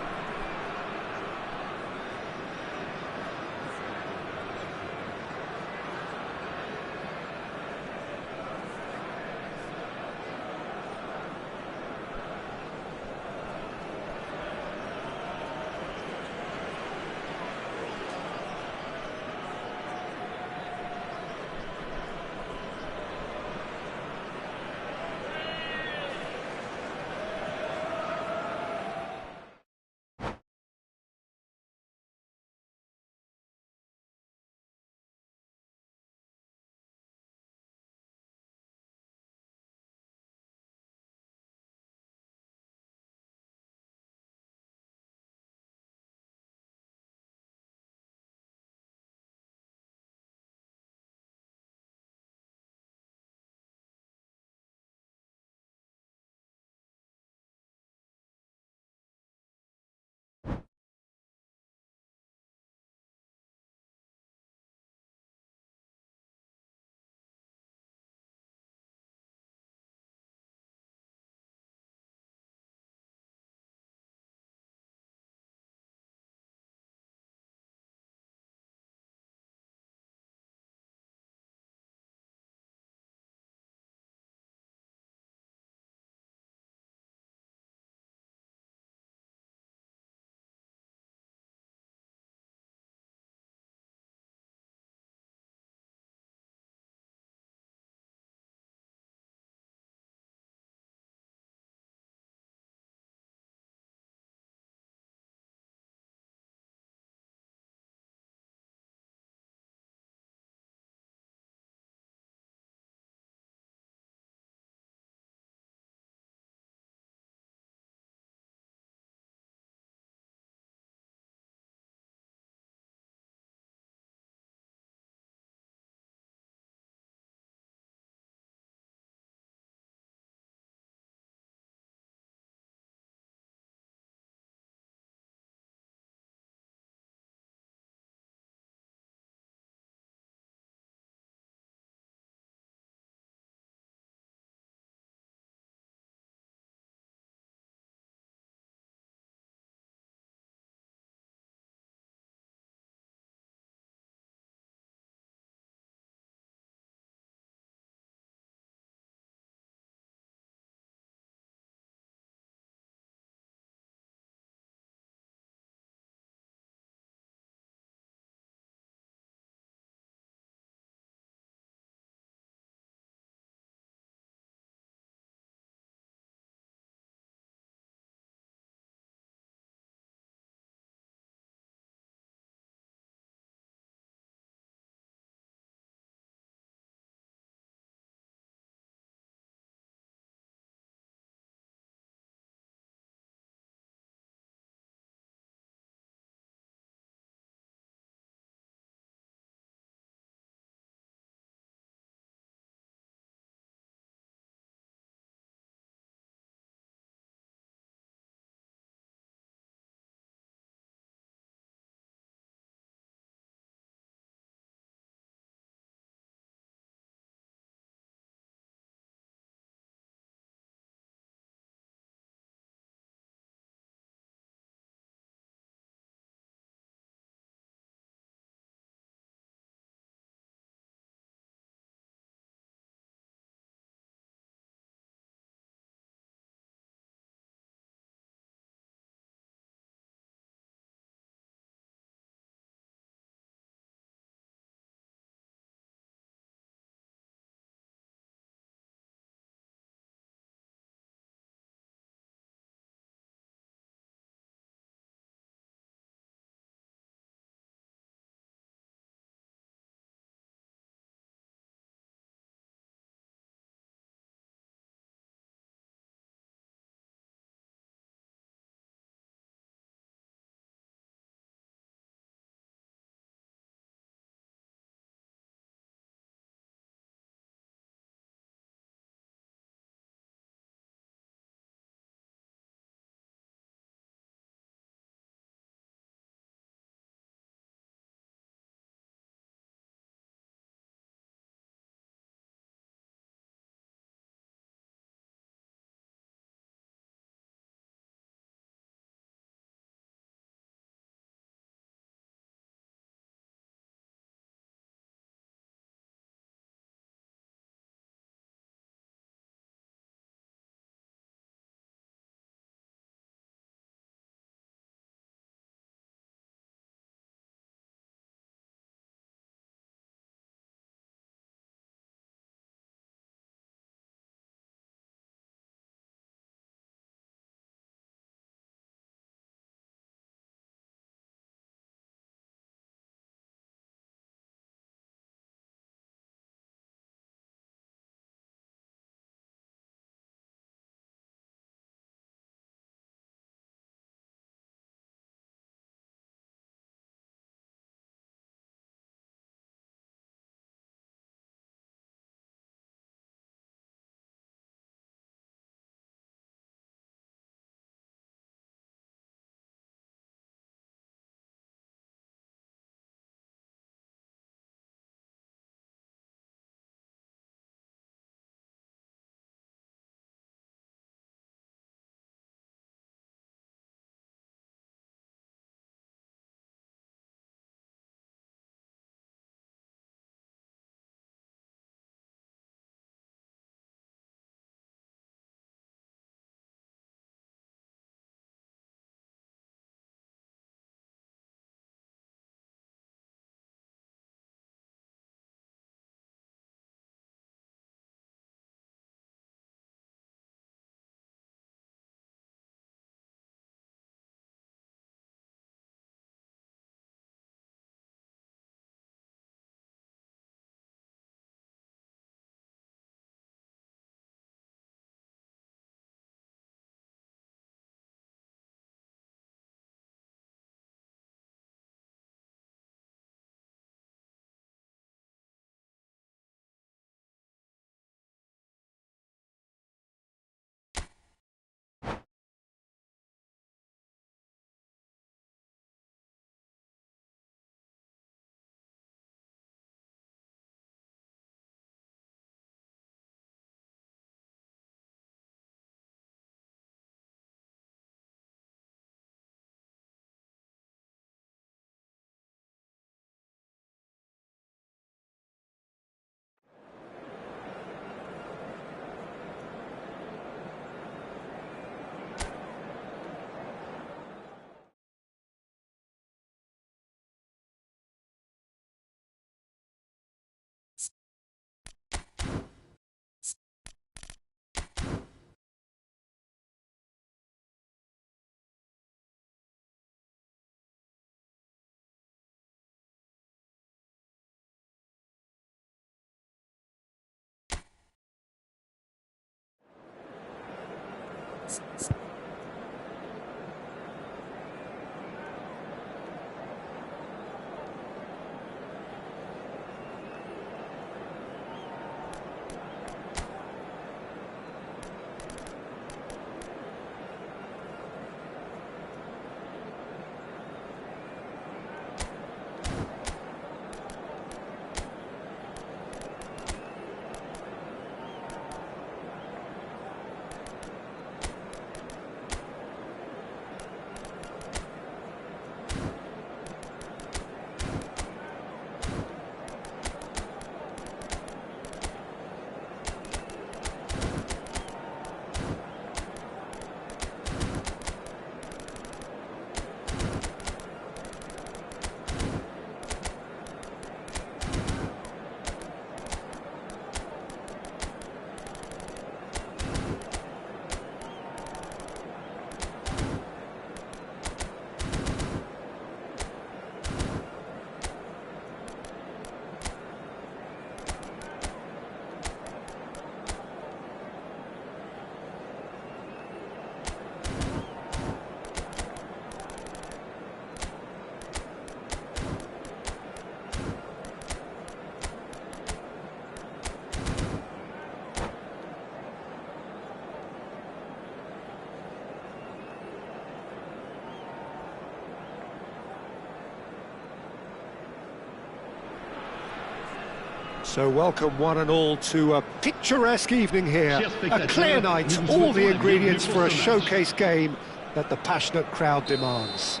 So welcome one and all to a picturesque evening here. A clear night, all the ingredients for a showcase game that the passionate crowd demands.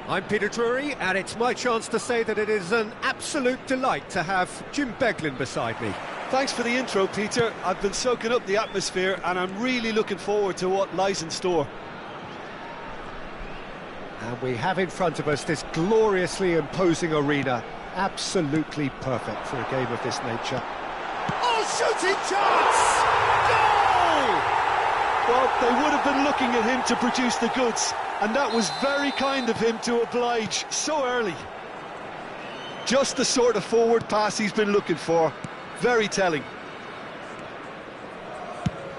I'm Peter Drury, and it's my chance to say that it is an absolute delight to have Jim Beglin beside me. Thanks for the intro, Peter. I've been soaking up the atmosphere and I'm really looking forward to what lies in store. And we have in front of us this gloriously imposing arena, absolutely perfect for a game of this nature. Oh, shooting chance! Goal! Well, they would have been looking at him to produce the goods, and that was very kind of him to oblige so early. Just the sort of forward pass he's been looking for. Very telling.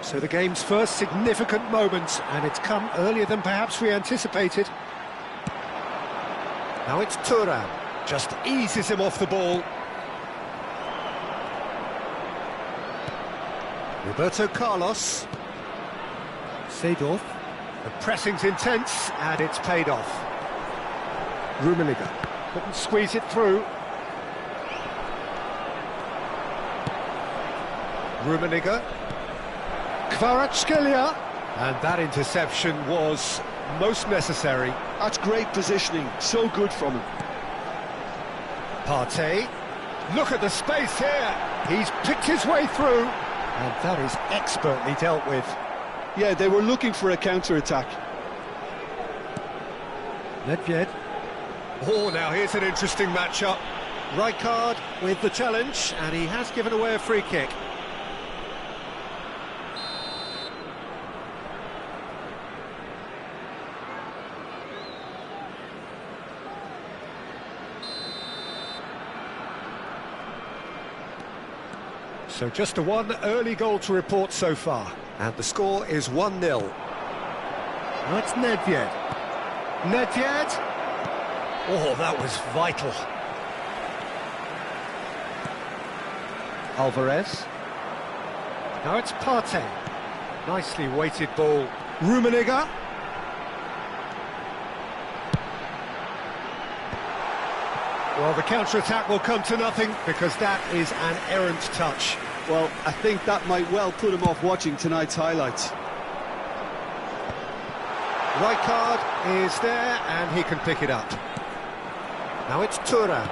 So the game's first significant moment, and it's come earlier than perhaps we anticipated. Now it's Thuram, just eases him off the ball. Roberto Carlos. Seedorf. The pressing's intense, and it's paid off. Rummenigge couldn't squeeze it through. Rummenigge. Kvaratskhelia. And that interception was most necessary. That's great positioning, so good from him. Partey. Look at the space here. He's picked his way through. And that is expertly dealt with. Yeah, they were looking for a counter-attack. Nedved. Oh, now here's an interesting matchup. Rijkaard with the challenge, and he has given away a free kick. So just a one early goal to report so far. And the score is 1-0. That's Nedved. Nedved. Oh, that was vital. Alvarez. Now it's Partey. Nicely weighted ball. Rummenigge. Well, the counter-attack will come to nothing because that is an errant touch. Well, I think that might well put him off watching tonight's highlights. Rijkaard is there, and he can pick it up. Now it's Thuram.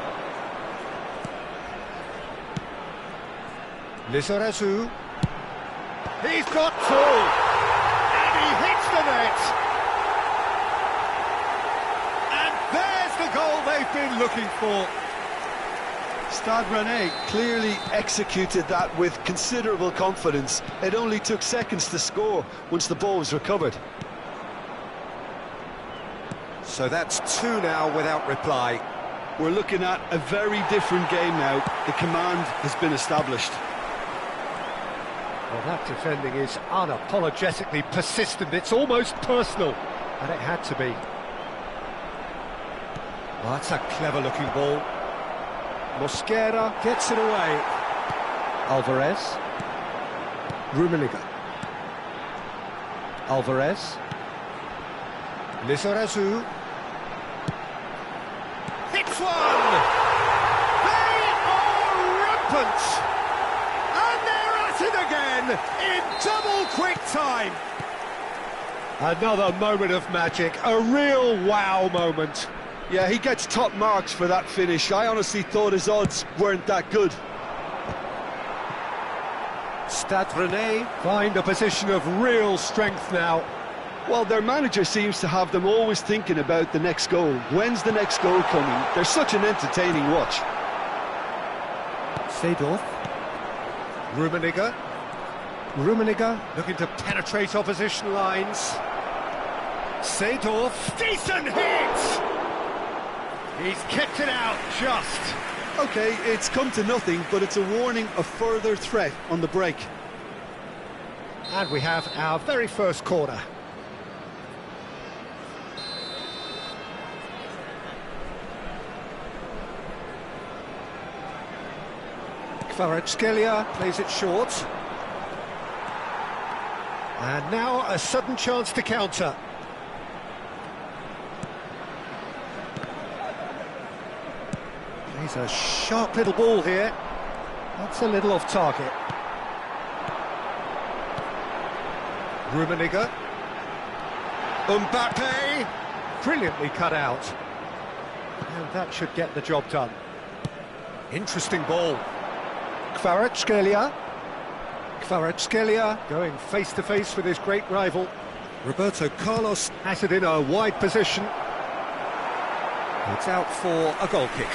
Lizarazu. He's got two! And he hits the net! And there's the goal they've been looking for. Stade Rennais clearly executed that with considerable confidence. It only took seconds to score once the ball was recovered. So that's two now without reply. We're looking at a very different game now. The command has been established. Well, that defending is unapologetically persistent. It's almost personal, and it had to be. Well, that's a clever-looking ball. Mosquera gets it away. Alvarez. Rummenigge. Alvarez. Lizarazu. Hits one! They are rampant! And they're at it again in double quick time! Another moment of magic, a real wow moment. Yeah, he gets top marks for that finish. I honestly thought his odds weren't that good. Stade Rennais find a position of real strength now. Well, their manager seems to have them always thinking about the next goal. When's the next goal coming? They're such an entertaining watch. Seedorf. Rummenigge. Rummenigge looking to penetrate opposition lines. Seedorf. Decent hit! He's kicked it out, just. OK, it's come to nothing, but it's a warning of further threat on the break. And we have our very first corner. Kvaratskhelia plays it short. And now a sudden chance to counter. Plays a sharp little ball here. That's a little off target. Rummenigge. Mbappe. Brilliantly cut out. And that should get the job done. Interesting ball. Kvaratskhelia. Kvaratskhelia going face-to-face with his great rival. Roberto Carlos has it in a wide position. It's out for a goal kick.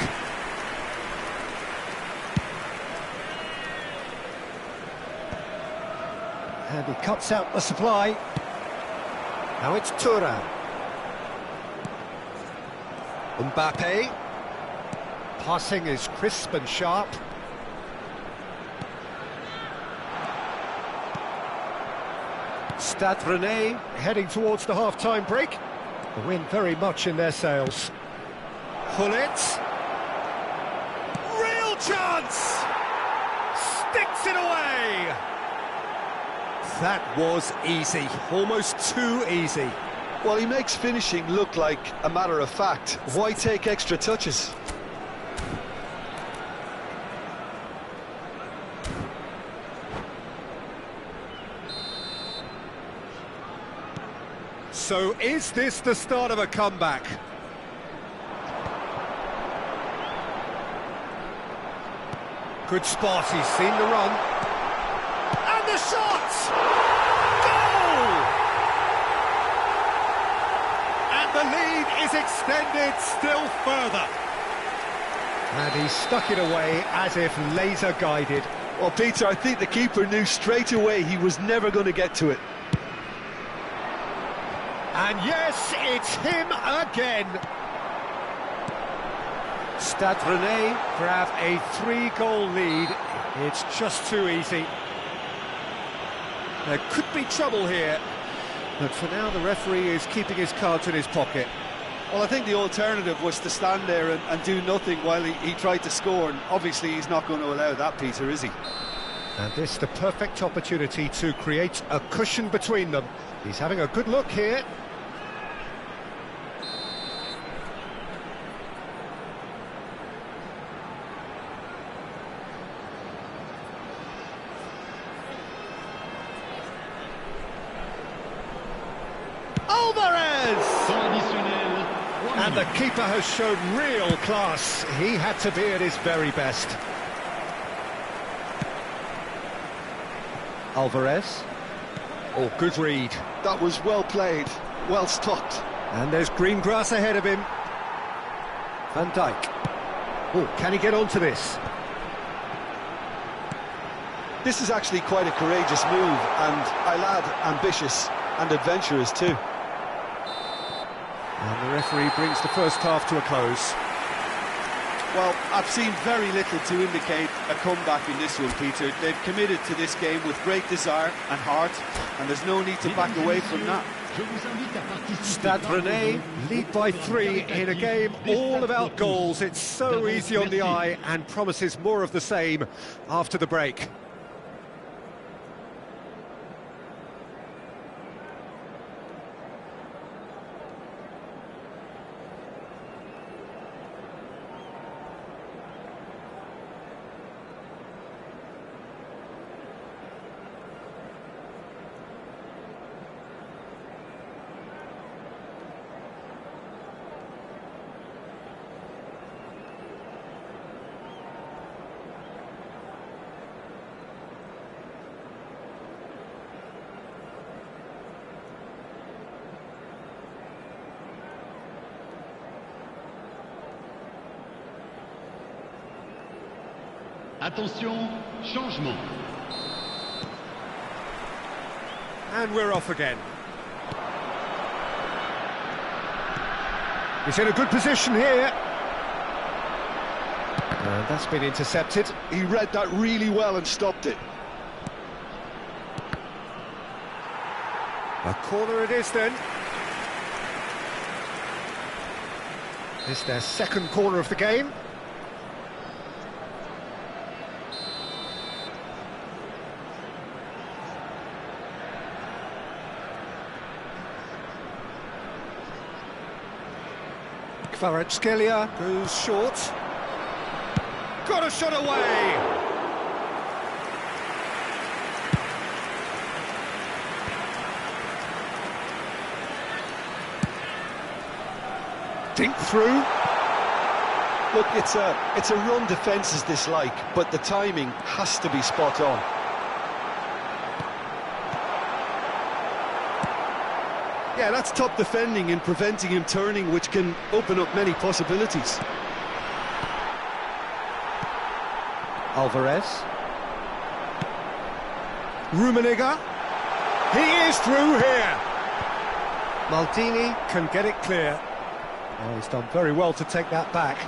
And he cuts out the supply. Now it's Thuram. Mbappe. Passing is crisp and sharp. Stade Rennais heading towards the half-time break. The wind very much in their sails. Hullet. Real chance! Sticks it away! That was easy, almost too easy. Well, he makes finishing look like a matter of fact. Why take extra touches? So is this the start of a comeback? Good spot, he's seen the run. And the shot! Goal! And the lead is extended still further. And he stuck it away as if laser guided. Well, Peter, I think the keeper knew straight away he was never going to get to it. And yes, it's him again. Stade Rennais grab a 3-goal lead. It's just too easy. There could be trouble here, but for now the referee is keeping his cards in his pocket. Well, I think the alternative was to stand there and do nothing while he tried to score, and obviously he's not going to allow that, Peter, is he? And this the perfect opportunity to create a cushion between them. He's having a good look here. And the keeper has shown real class. He had to be at his very best. Alvarez. Oh, good read. That was well played, well stopped. And there's green grass ahead of him. Van Dijk. Oh, can he get onto this? This is actually quite a courageous move, and I'll add ambitious and adventurous too. And the referee brings the first half to a close. Well, I've seen very little to indicate a comeback in this one, Peter. They've committed to this game with great desire and heart, and there's no need to back away from that. Stade Rennais lead by 3 in a game all about goals. It's so easy on the eye and promises more of the same after the break. Attention, changement. And we're off again. He's in a good position here. And that's been intercepted. He read that really well and stopped it. A corner it is then. This their second corner of the game. Kvaratskhelia goes short. Got a shot away! dink through. Look, it's a run defences dislike, but the timing has to be spot on. Yeah, that's top defending and preventing him turning, which can open up many possibilities. Alvarez. Rummenigge. He is through here. Maldini can get it clear. Oh, he's done very well to take that back.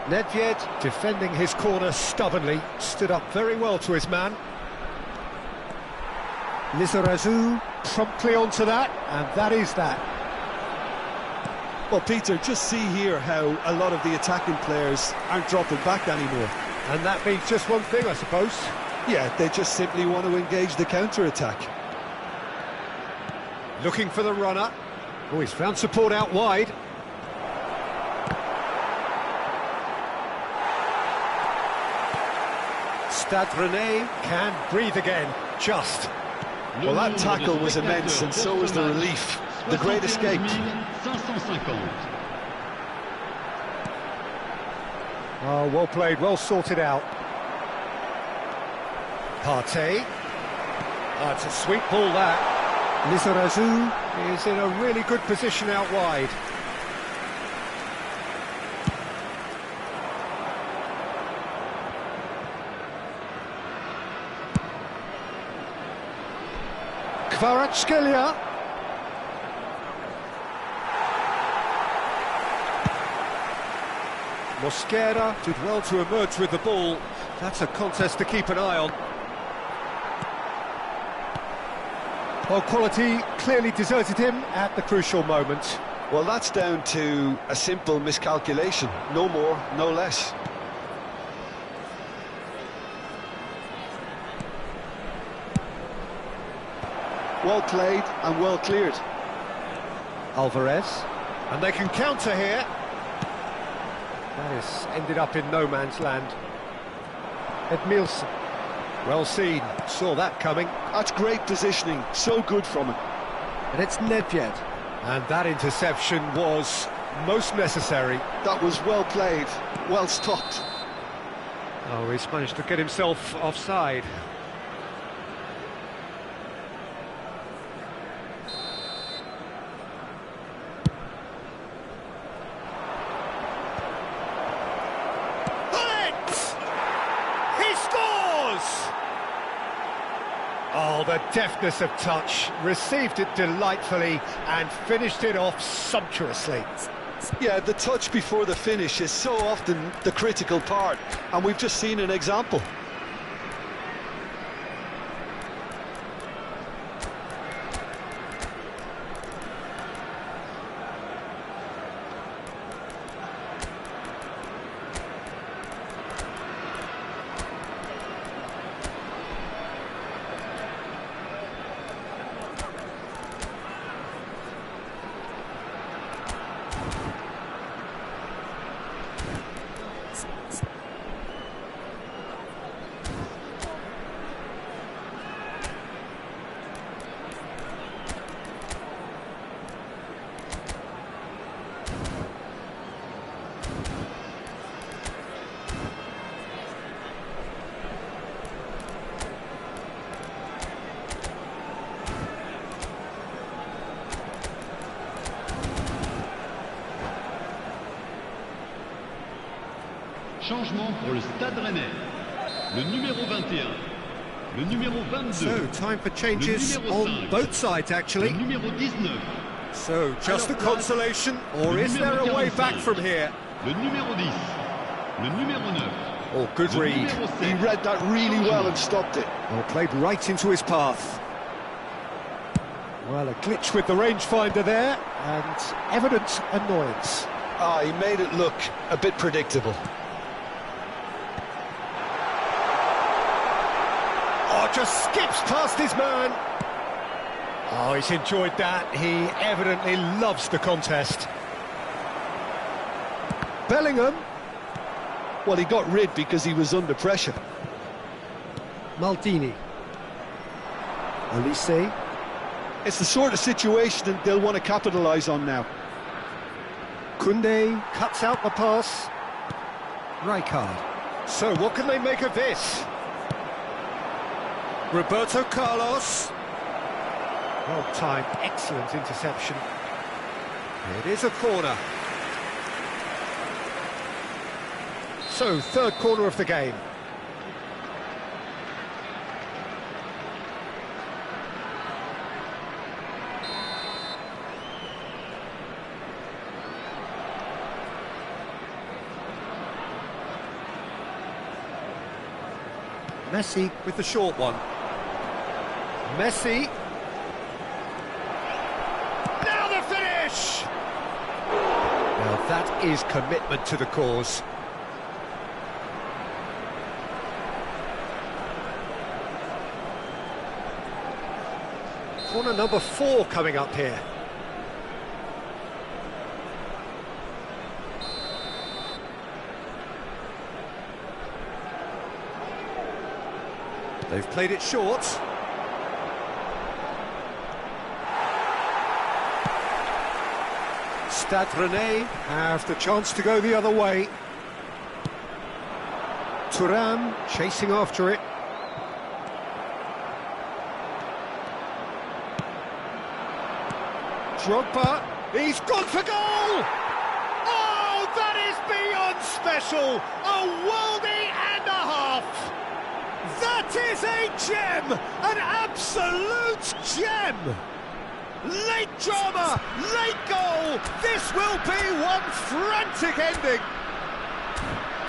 Nedved defending his corner stubbornly, stood up very well to his man. Lizarazu promptly onto that, and that is that. Well, Peter, just see here how a lot of the attacking players aren't dropping back anymore. And that means just one thing, I suppose. Yeah, they just simply want to engage the counter-attack. Looking for the runner. Oh, he's found support out wide. Stade Rennais can breathe again, just. Well, that tackle was immense, and so was the relief. The great escape. 550. Oh, well played, well sorted out. Partey. Oh, it's a sweet ball, that. Lizarazu is in a really good position out wide. Kvaratskhelia. Mosquera did well to emerge with the ball. That's a contest to keep an eye on. Well, quality clearly deserted him at the crucial moment. Well, that's down to a simple miscalculation. No more, no less. Well played and well cleared. Alvarez. And they can counter here. That has ended up in no man's land. Edmilson. Well seen, saw that coming. That's great positioning, so good from him. And it's Nedved. And that interception was most necessary. That was well played, well stopped. Oh, he's managed to get himself offside. Oh, the deftness of touch, received it delightfully and finished it off sumptuously. Yeah, the touch before the finish is so often the critical part, and we've just seen an example. Changement pour le Stade Rennais. Le numéro 21. Le numéro 22. So, time for changes on both sides, actually. Le numéro 19. So, just a consolation, or is there a way back from here? Le numéro 10. Le numéro 9. Oh, good read. He read that really well and stopped it. Well, played right into his path. Well, a glitch with the rangefinder there, and evident annoyance. Ah, he made it look a bit predictable. Oh, just skips past his man. Oh, he's enjoyed that. He evidently loves the contest. Bellingham. Well, he got rid because he was under pressure. Maldini. Olise. It's the sort of situation that they'll want to capitalise on now. Koundé cuts out the pass. Rijkaard. So what can they make of this? Roberto Carlos. Well timed, excellent interception. It is a corner. So, third corner of the game. Messi with the short one. Messi. Now the finish! Now that is commitment to the cause. Corner number 4 coming up here. They've played it short. Stade Rennais have the chance to go the other way. Thuram chasing after it. Drogba, he's gone for goal! Oh, that is beyond special! A worldie and a half! That is a gem! An absolute gem! Late drama, late goal! This will be one frantic ending!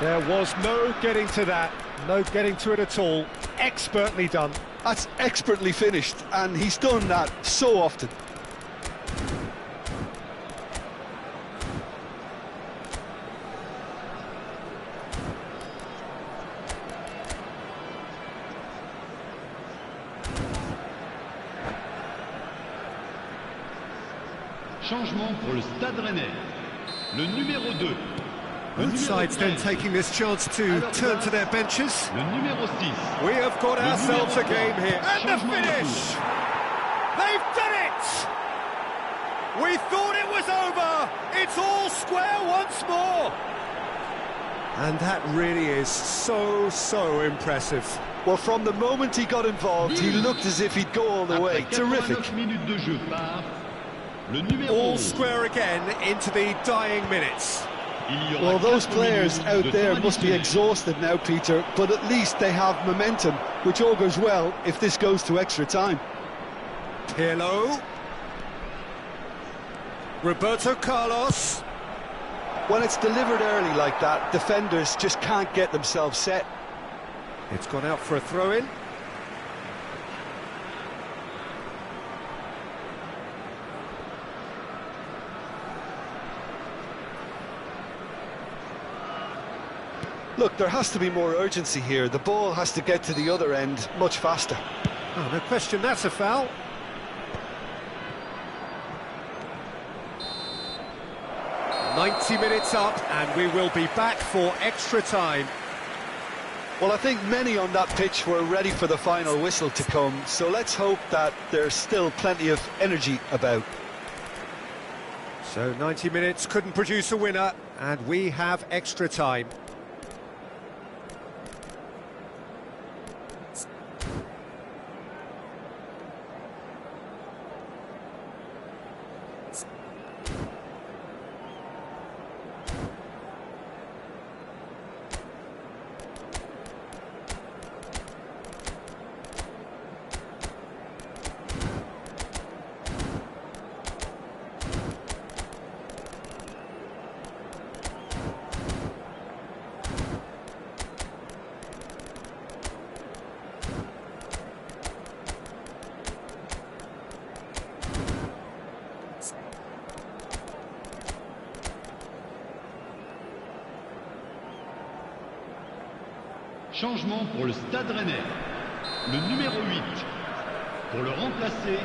There was no getting to that, no getting to it at all. Expertly done. That's expertly finished, and he's done that so often. Changement pour le Stade Rennais. Le numéro 2. Both sides then taking this chance to turn to their benches. Le numéro 6. We have got ourselves a game here. And the finish! They've done it! We thought it was over. It's all square once more. And that really is so impressive. Well, from the moment he got involved, he looked as if he'd go all the way. Terrific. All square again into the dying minutes. Well, those players out there must be exhausted now, Peter, but at least they have momentum, which augurs well if this goes to extra time. Pirlo. Roberto Carlos. When it's delivered early like that, defenders just can't get themselves set. It's gone out for a throw-in. Look, there has to be more urgency here. The ball has to get to the other end much faster. Oh, no question, that's a foul. "90 minutes up, and we will be back for extra time." Well, I think many on that pitch were ready for the final whistle to come, so let's hope that there's still plenty of energy about. So 90 minutes couldn't produce a winner, and we have extra time. Changement pour le Stade Rennais. Le numéro 8. Pour le remplacer,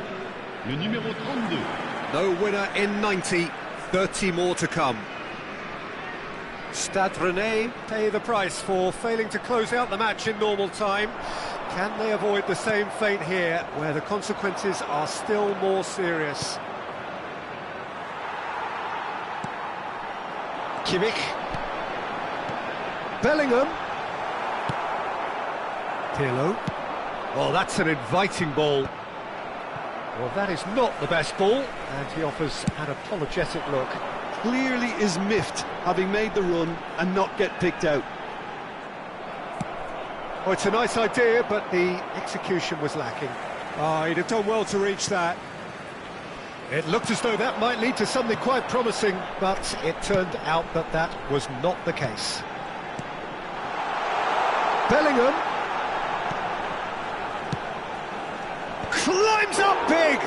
le numéro 32. No winner in 90, 30 more to come. Stade Rennais pay the price for failing to close out the match in normal time. Can they avoid the same fate here, where the consequences are still more serious? Kimmich. Bellingham. Pirlo. Oh, that's an inviting ball. Well, that is not the best ball, and he offers an apologetic look. Clearly is miffed, having made the run and not get picked out. Oh, it's a nice idea, but the execution was lacking. Oh, he'd have done well to reach that. It looked as though that might lead to something quite promising, but it turned out that that was not the case. Bellingham. Climbs up big!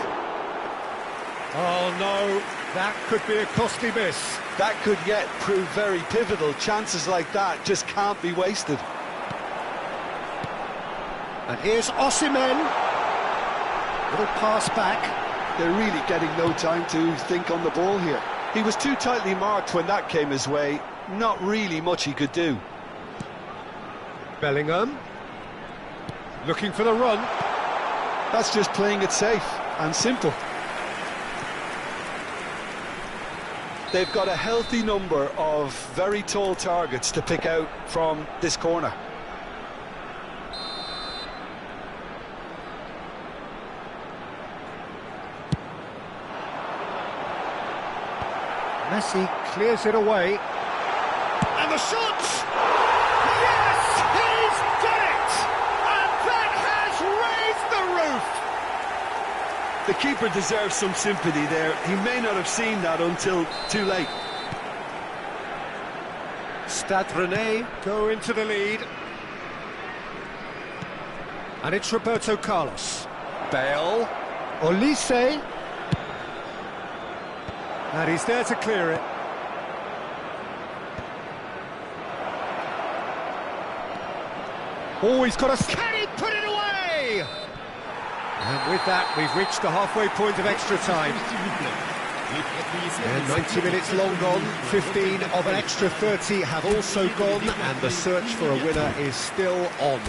Oh no, that could be a costly miss. That could yet prove very pivotal. Chances like that just can't be wasted. And here's Osimhen. Little pass back. They're really getting no time to think on the ball here. He was too tightly marked when that came his way. Not really much he could do. Bellingham. Looking for the run. That's just playing it safe and simple. They've got a healthy number of very tall targets to pick out from this corner. Messi clears it away. And the shot! Yes! He's done it! And that has raised the roof! The keeper deserves some sympathy there. He may not have seen that until too late. Stade Rennais go into the lead. And it's Roberto Carlos. Bale. Olise. And he's there to clear it. Oh, he's got a... Can he put it away? And with that, we've reached the halfway point of extra time. And 90 minutes long gone, 15 of an extra 30 have also gone, and the search for a winner is still on.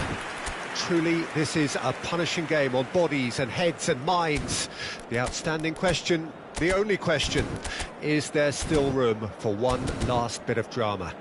Truly, this is a punishing game on bodies and heads and minds. The outstanding question, the only question, is there still room for one last bit of drama?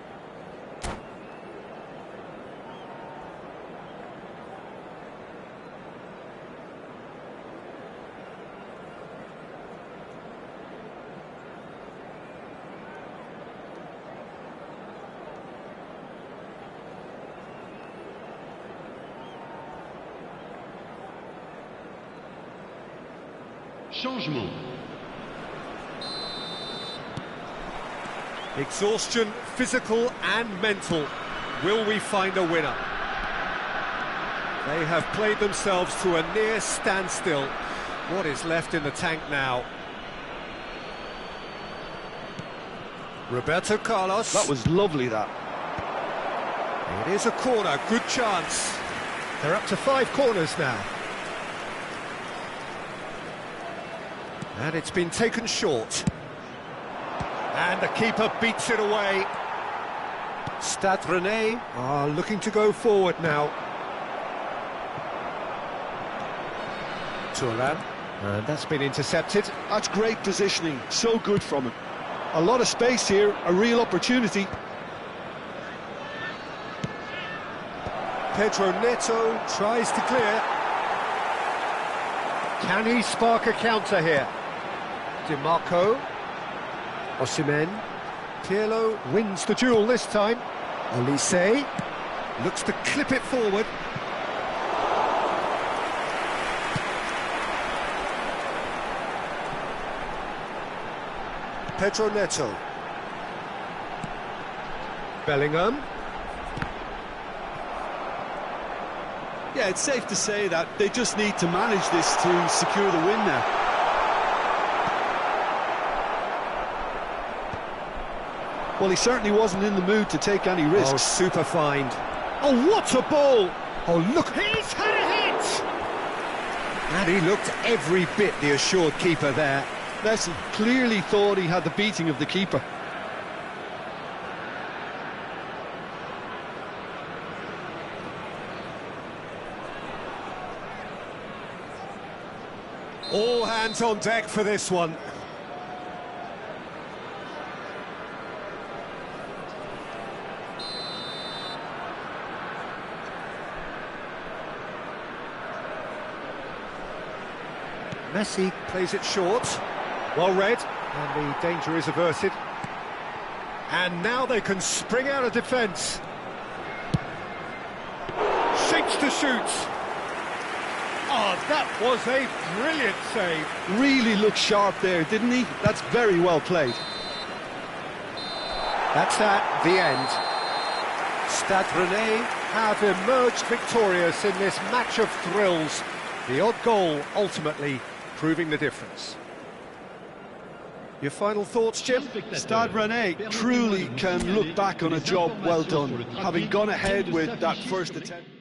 Changement. Exhaustion, physical and mental. Will we find a winner? They have played themselves to a near standstill. What is left in the tank now? Roberto Carlos. That was lovely, that. It is a corner, good chance. They're up to 5 corners now. And it's been taken short. And the keeper beats it away. Stade Rennais are looking to go forward now. Thuram. And that's been intercepted. That's great positioning, so good from him. A lot of space here, a real opportunity. Pedro Neto tries to clear. Can he spark a counter here? Di Marco. Osimhen. Pirlo wins the duel this time. Olise looks to clip it forward. Pedro Neto. Bellingham. Yeah, it's safe to say that they just need to manage this to secure the win now. Well, he certainly wasn't in the mood to take any risks. Oh, super find. Oh, what a ball! Oh, look, he's had a hit! And he looked every bit the assured keeper there. Messi clearly thought he had the beating of the keeper. All hands on deck for this one. Messi plays it short. Well read, and the danger is averted. And now they can spring out of defence. Shapes to shoot. Oh, that was a brilliant save. Really looked sharp there, didn't he? That's very well played. That's at the end. Stade Rennais have emerged victorious in this match of thrills. The odd goal ultimately proving the difference. Your final thoughts, Jim? Stade Rennais truly can look back on a job well done, having gone ahead with that first attempt.